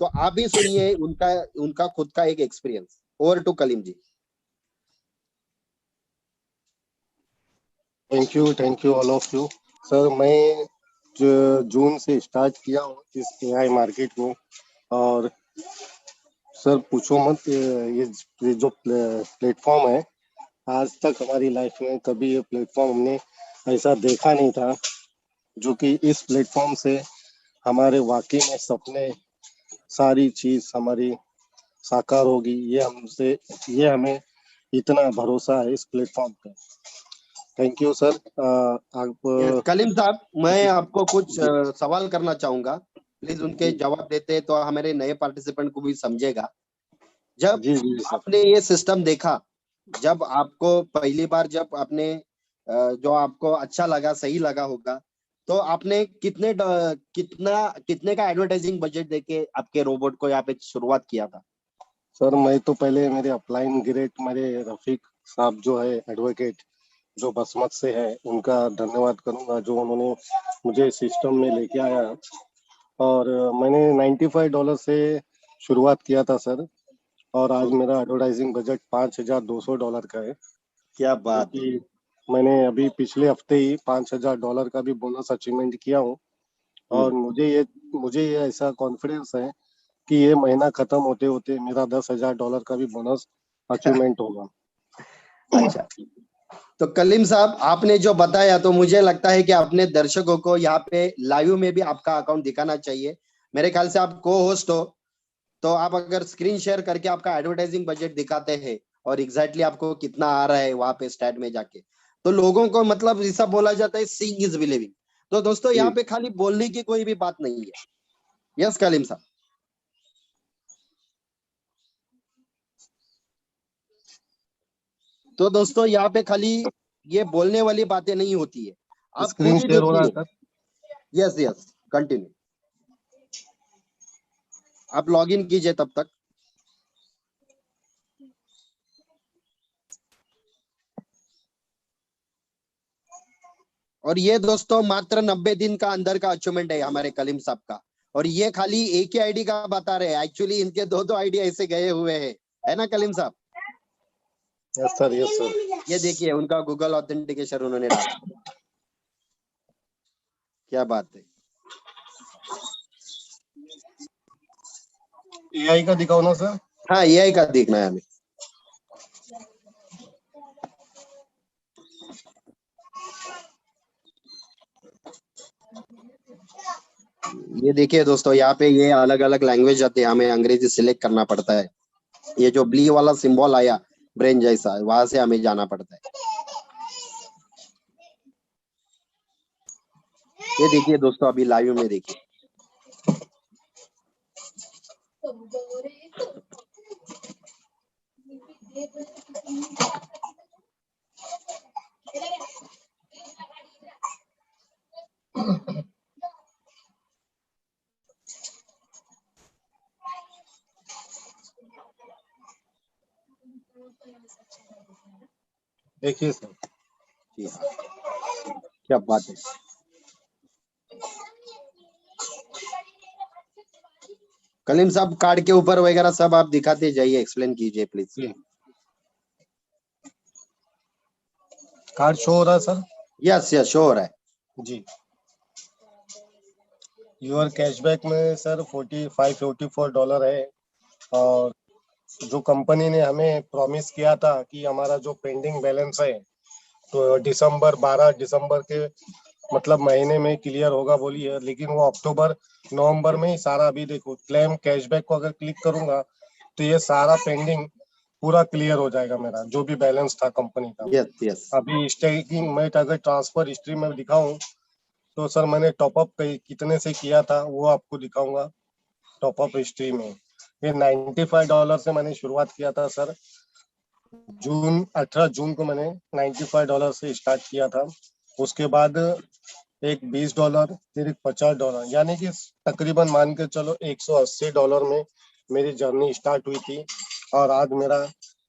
तो आप भी सुनिए उनका उनका खुद का एक experience. Over to Kaleem ji. Thank you all of you. Sir, मैं जून से स्टार्ट किया हूँ इस एआई मार्केट को, और सर पूछो मत, ये जो प्लेटफॉर्म है, आज तक हमारी लाइफ में कभी ये प्लेटफॉर्म हमने ऐसा देखा नहीं था, जो कि इस प्लेटफॉर्म से हमारे वाकई में सपने, सारी चीज हमारी साकार होगी। ये हमें इतना भरोसा है इस प्लेटफॉर्म पे। Thank you sir. आप कलीम साहब, मैं आपको कुछ सवाल करना चाहूंगा, प्लीज उनके जवाब देते तो हमारे नए पार्टिसिपेंट को भी समझेगा। जब जी जी सर। आपने ये सिस्टम देखा, जब आपको पहली बार जब आपने जो आपको अच्छा लगा, सही लगा होगा, तो आपने कितने का एडवर्टाइजिंग बजट देके आपके रोबोट को यहाँ पे शुरुआत किया था? सर, मैं तो पहले मेरे अपलाइन ग्रेट मेरे रफीक साहब जो है एडवोकेट, जो बसमत से है, उनका धन्यवाद करूंगा, जो उन्होंने मुझे सिस्टम में लेके आया। और मैंने $95 से शुरुआत किया था सर, और आज मेरा एडवर्टाइजिंग बजट $5,200 का है, क्या बात है। क्योंकि मैंने अभी पिछले हफ्ते ही $5,000 का भी बोनस अचीवमेंट किया हूँ। और मुझे ये ऐसा कॉन्फिडेंस है कि ये महीना खत्म होते होते मेरा $10,000 का भी बोनस अचीवमेंट होगा। अच्छा, तो कलीम साहब, आपने जो बताया, तो मुझे लगता है कि अपने दर्शकों को यहाँ पे लाइव में भी आपका अकाउंट दिखाना चाहिए। मेरे ख्याल से आप को होस्ट हो, तो आप अगर स्क्रीन शेयर करके आपका एडवर्टाइजिंग बजट दिखाते हैं और एग्जैक्टली आपको कितना आ रहा है वहां पे स्टैट में जाके, तो लोगों को मतलब ऐसा बोला जाता है, सीइंग इज बिलीविंग। तो दोस्तों, यहाँ पे खाली बोलने की कोई भी बात नहीं है। यस कलीम साहब। तो दोस्तों, यहाँ पे खाली ये बोलने वाली बातें नहीं होती है, आप स्क्रीन खुद ही शेयर हो रहा है देखिए। सर। यस यस, कंटिन्यू, आप लॉग इन कीजिए तब तक। और ये दोस्तों मात्र 90 दिन का अंदर का अचीवमेंट है हमारे कलीम साहब का। और ये खाली एक ही आईडी का बता रहे हैं, एक्चुअली इनके दो दो आईडी ऐसे गए हुए हैं, है ना कलीम साहब? Yes sir, yes sir. ये देखिए उनका गूगल ऑथेंटिकेशन उन्होंने डाला, क्या बात है। एआई का दिखाओ ना सर। हाँ एआई का देखना है हमें। ये देखिए दोस्तों, यहाँ पे ये अलग अलग लैंग्वेज आते हैं, हमें अंग्रेजी सिलेक्ट करना पड़ता है। ये जो ब्ली वाला सिंबल आया ब्रेन जैसा, वहां से हमें जाना पड़ता है। ये देखिए दोस्तों, अभी लाइव में देखिए। देखिए सर। जी हाँ, क्या बात है। कलीम साहब कार्ड के ऊपर वगैरह सब आप दिखाते जाइए, एक्सप्लेन कीजिए प्लीज। कार्ड शो हो रहा है सर। यस यस, श्योर है जी। यूर कैशबैक में सर $45-44 है। और जो कंपनी ने हमें प्रॉमिस किया था कि हमारा जो पेंडिंग बैलेंस है तो 12 दिसंबर के मतलब महीने में क्लियर होगा बोली है, लेकिन वो अक्टूबर नवंबर में ही सारा, अभी देखो क्लेम कैशबैक को अगर क्लिक करूंगा तो ये सारा पेंडिंग पूरा क्लियर हो जाएगा मेरा जो भी बैलेंस था कंपनी का। Yes yes. अभी स्टेकिंग में अगर ट्रांसफर हिस्ट्री में दिखाऊं तो सर मैंने टॉपअप कितने से किया था वो आपको दिखाऊंगा टॉपअप हिस्ट्री में। ये $95 से मैंने शुरुआत किया था सर। 18 जून को मैंने $95 से स्टार्ट किया था। उसके बाद एक $20, फिर एक $50, यानी कि तकरीबन मान के चलो $180 में मेरी जर्नी स्टार्ट हुई थी। और आज मेरा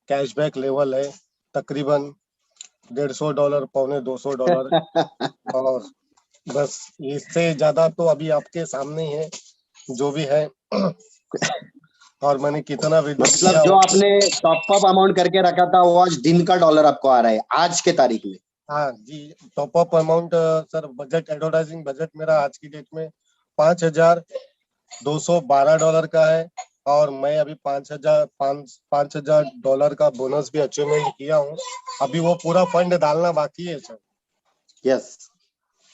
कैशबैक लेवल है तकरीबन $150, $200। और बस इससे ज्यादा तो अभी आपके सामने ही है जो भी है। और मैंने कितना विड्रॉ मतलब किया जो हो। आपने टॉप अप अमाउंट करके रखा था वो आज दिन का डॉलर आपको आ रहा है आज के तारीख में। हाँ जी। Top up amount sir, budget advertising budget मेरा आज की डेट में $5,212 का है। और मैं अभी $5,000 का बोनस भी अचीवमेंट किया हूँ। अभी वो पूरा फंड डालना बाकी है सर। यस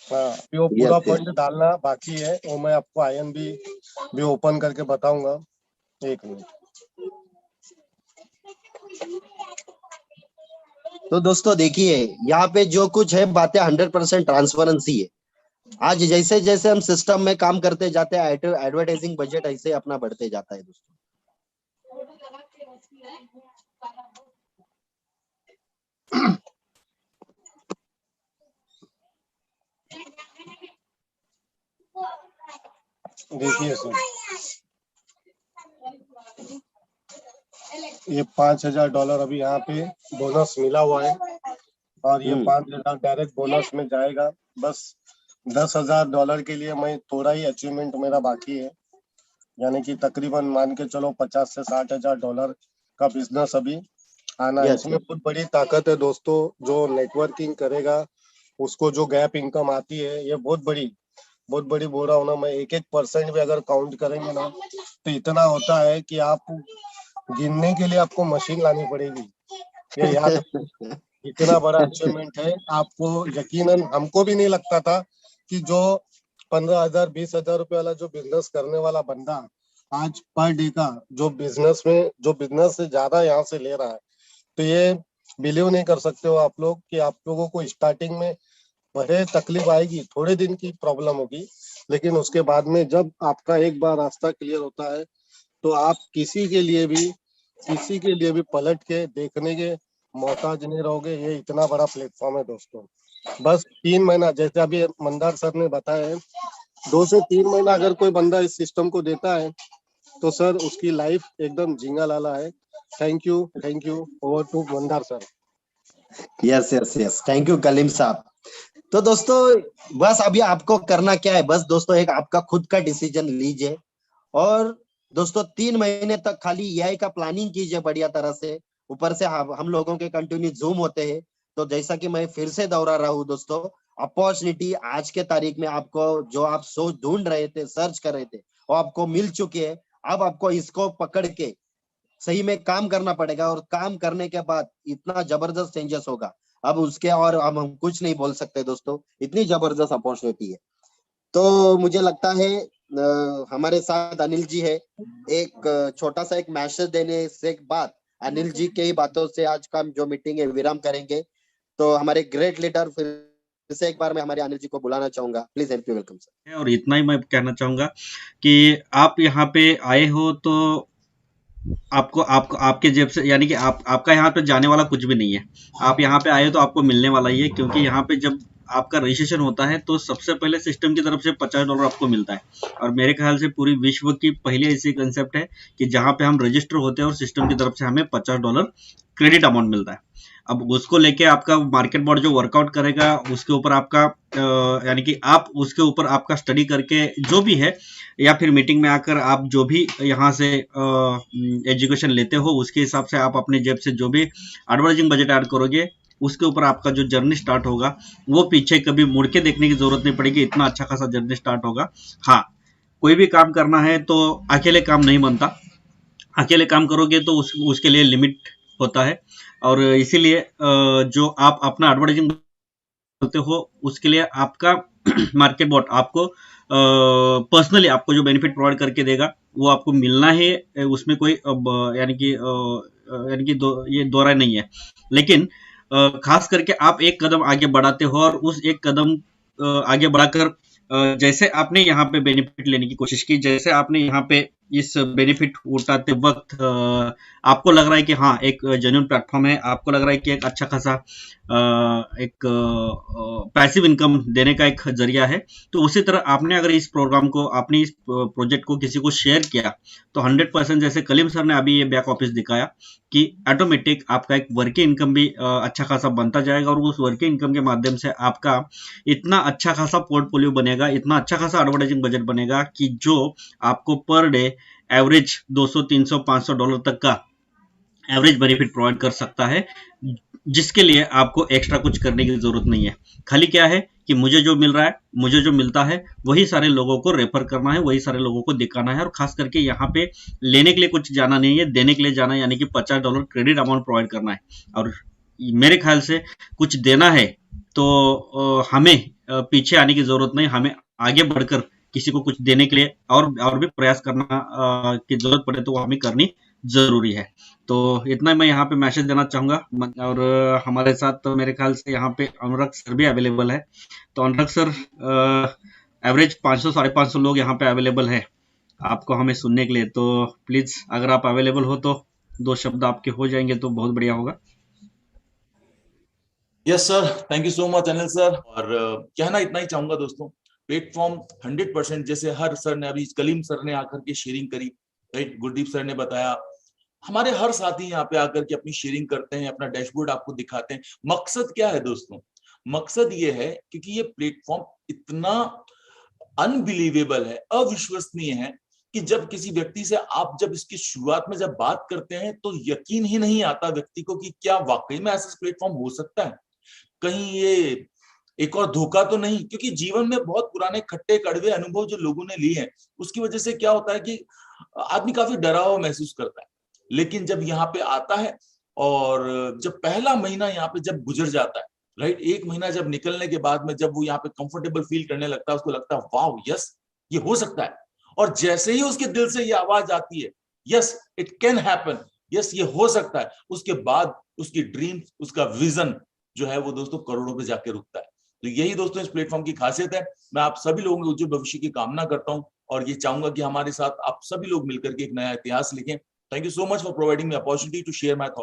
हाँ, अभी वो पूरा यस फंड यस। डालना बाकी है, वो मैं आपको आईएनबी भी ओपन करके बताऊंगा। एक मिनट। तो दोस्तों देखिए, यहाँ पे जो कुछ है बातें 100% ट्रांसपेरेंसी है। आज जैसे जैसे हम सिस्टम में काम करते जाते हैं, एडवर्टाइजिंग बजट ऐसे अपना बढ़ते जाता है दोस्तों। देखिए सर, ये $5,000 अभी यहाँ पे बोनस मिला हुआ है। और ये 5,000 डायरेक्ट बोनस में जाएगा। बस $10,000 के लिए मैं थोड़ा ही अचीवमेंट मेरा बाकी है, यानी कि तकरीबन मान के चलो $50,000 से $60,000 का बिजनेस अभी आना है। यस इसमें यस। बहुत बड़ी ताकत है दोस्तों। जो नेटवर्किंग करेगा उसको जो गैप इनकम आती है ये बहुत बड़ी बोल रहा हूँ ना मैं। 1% भी अगर काउंट करेंगे ना तो इतना होता है कि आप गिनने के लिए आपको मशीन लानी पड़ेगी। ये याद रखो, इतना बड़ा अचीवमेंट है। आपको यकीनन हमको भी नहीं लगता था कि जो 15,000 20,000 रुपए वाला जो बिजनेस करने वाला बंदा आज पर डे का जो बिजनेस से ज्यादा यहाँ से ले रहा है। तो ये बिलीव नहीं कर सकते हो आप लोग कि आप लोगों को स्टार्टिंग में भले तकलीफ आएगी, थोड़े दिन की प्रॉब्लम होगी, लेकिन उसके बाद में जब आपका एक बार रास्ता क्लियर होता है तो आप किसी के लिए भी पलट के देखने के मोहताज नहीं रहोगे। ये इतना बड़ा प्लेटफॉर्म है दोस्तों। बस 3 महीना, जैसे अभी मंदार सर ने बताया है, 2 से 3 महीना अगर कोई बंदा इस सिस्टम को देता है तो सर उसकी लाइफ एकदम झींगा लाला है। Thank you, over to Mandar sir. Yes yes yes, thank you Kaleem साहब। तो दोस्तों बस अभी आपको करना क्या है, बस दोस्तों एक आपका खुद का डिसीजन लीजिए और दोस्तों 3 महीने तक खाली एआई का प्लानिंग कीजिए बढ़िया तरह से। ऊपर से हम लोगों के कंटिन्यू जूम होते हैं। तो जैसा कि मैं फिर से दोहरा रहा हूँ दोस्तों, अपॉर्चुनिटी आज के तारीख में आपको जो आप सोच ढूंढ रहे थे, सर्च कर रहे थे, वो आपको मिल चुकी है। अब आपको इसको पकड़ के सही में काम करना पड़ेगा और काम करने के बाद इतना जबरदस्त चेंजेस होगा। अब उसके और अब हम कुछ नहीं बोल सकते दोस्तों, इतनी जबरदस्त अपॉर्चुनिटी है। तो मुझे लगता है हमारे साथ अनिल जी है। एक छोटा सा एक मैसेज देने से बाद अनिल जी के ही बातों से आज का जो मीटिंग है विराम करेंगे। तो हमारे ग्रेट लीडर फिर से एक बार मैं हमारे अनिल जी को बुलाना चाहूंगा। Please help you welcome sir. और इतना ही मैं कहना चाहूंगा कि आप यहाँ पे आए हो तो आपको आपके जेब से, यानी कि आपका यहाँ पे जाने वाला कुछ भी नहीं है। आप यहाँ पे आए तो आपको मिलने वाला ही है, क्योंकि यहाँ पे जब आपका रजिस्ट्रेशन होता है तो सबसे पहले सिस्टम की तरफ से $50 आपको मिलता है। और मेरे ख्याल से पूरी विश्व की पहली ऐसी कंसेप्ट है कि जहाँ पे हम रजिस्टर होते हैं और सिस्टम की तरफ से हमें $50 क्रेडिट अमाउंट मिलता है। अब उसको लेके आपका मार्केट बोर्ड जो वर्कआउट करेगा उसके ऊपर आपका यानी कि आप उसके ऊपर आपका स्टडी करके जो भी है, या फिर मीटिंग में आकर आप जो भी यहाँ से एजुकेशन लेते हो उसके हिसाब से आप अपने जेब से जो भी एडवर्टाइजिंग बजट ऐड करोगे उसके ऊपर आपका जो जर्नी स्टार्ट होगा वो पीछे कभी मुड़ के देखने की जरूरत नहीं पड़ेगी। इतना अच्छा खासा जर्नी स्टार्ट होगा। हाँ, कोई भी काम करना है तो अकेले काम नहीं बनता। अकेले काम करोगे तो उसके लिए लिमिट होता है। और इसीलिए जो आप अपना एडवर्टाइजिंग करते हो उसके लिए आपका मार्केट बॉट आपको पर्सनली आपको जो बेनिफिट प्रोवाइड करके देगा वो आपको मिलना है। उसमें कोई यानी कि ये दो राय नहीं है। लेकिन खास करके आप एक कदम आगे बढ़ाते हो और उस एक कदम आगे बढ़ाकर जैसे आपने यहाँ पे बेनिफिट लेने की कोशिश की, जैसे आपने यहाँ पे इस बेनिफिट उठाते वक्त आपको लग रहा है कि हाँ एक जेन्युइन प्लेटफॉर्म है, आपको लग रहा है कि एक अच्छा खासा एक पैसिव इनकम देने का एक जरिया है, तो उसी तरह आपने अगर इस प्रोग्राम को, आपने इस प्रोजेक्ट को किसी को शेयर किया तो 100% जैसे कलीम सर ने अभी ये बैक ऑफिस दिखाया कि ऑटोमेटिक आपका एक वर्किंग इनकम भी अच्छा खासा बनता जाएगा और उस वर्किंग इनकम के माध्यम से आपका इतना अच्छा खासा पोर्टफोलियो बनेगा, इतना अच्छा खासा एडवर्टाइजिंग बजट बनेगा कि जो आपको पर डे एवरेज $200, $300, $500 तक का एवरेज बेनिफिट प्रोवाइड कर सकता है, जिसके लिए आपको एक्स्ट्रा कुछ करने की जरूरत नहीं है। खाली क्या है कि मुझे जो मिल रहा है, मुझे जो मिलता है वही सारे लोगों को रेफर करना है, वही सारे लोगों को दिखाना है। और खास करके यहाँ पे लेने के लिए कुछ जाना नहीं है, देने के लिए जाना है, यानी कि $50 क्रेडिट अमाउंट प्रोवाइड करना है। और मेरे ख्याल से कुछ देना है तो हमें पीछे आने की जरूरत नहीं, हमें आगे बढ़कर किसी को कुछ देने के लिए और भी प्रयास करना की जरूरत पड़े तो वो हमें करनी जरूरी है। तो इतना मैं यहाँ पे मैसेज देना चाहूंगा। और हमारे साथ तो मेरे ख्याल से यहाँ पे अनुराग सर भी अवेलेबल है। तो अनुराग सर, एवरेज 500-550 लोग यहाँ पे अवेलेबल है आपको हमें सुनने के लिए, तो प्लीज अगर आप अवेलेबल हो तो 2 शब्द आपके हो जाएंगे तो बहुत बढ़िया होगा। Yes sir, thank you so much Anil sir. और कहना इतना ही चाहूंगा दोस्तों, प्लेटफॉर्म 100% जैसे हर सर ने अभी कलीम सर ने आकर के शेयरिंग करी, राइट, गुरदीप सर ने बताया, हमारे हर साथी यहाँ पे आकर के अपनी शेयरिंग करते हैं, अपना डैशबोर्ड आपको दिखाते हैं। मकसद क्या है दोस्तों? मकसद ये है क्योंकि ये प्लेटफॉर्म इतना अनबिलीवेबल है, अविश्वसनीय है कि जब किसी व्यक्ति से आप जब इसकी शुरुआत में जब बात करते हैं तो यकीन ही नहीं आता व्यक्ति को कि क्या वाकई में ऐसा प्लेटफॉर्म हो सकता है, कहीं ये एक और धोखा तो नहीं। क्योंकि जीवन में बहुत पुराने खट्टे कड़वे अनुभव जो लोगों ने लिए हैं उसकी वजह से क्या होता है कि आदमी काफी डरा हुआ महसूस करता है। लेकिन जब यहाँ पे आता है और जब पहला महीना यहाँ पे जब गुजर जाता है, राइट, 1 महीना जब निकलने के बाद में जब वो यहाँ पे कंफर्टेबल फील करने लगता है, उसको लगता है वाओ यस ये हो सकता है। और जैसे ही उसके दिल से ये आवाज आती है yes it can happen, yes ये हो सकता है, उसके बाद उसकी ड्रीम्स, उसका विजन जो है वो दोस्तों करोड़ों पे जाके रुकता है। तो यही दोस्तों इस प्लेटफॉर्म की खासियत है। मैं आप सभी लोगों के उज्जवल भविष्य की कामना करता हूं और ये चाहूंगा कि हमारे साथ आप सभी लोग मिलकर के एक नया इतिहास लिखें। Thank you so much for providing me opportunity to share my thoughts.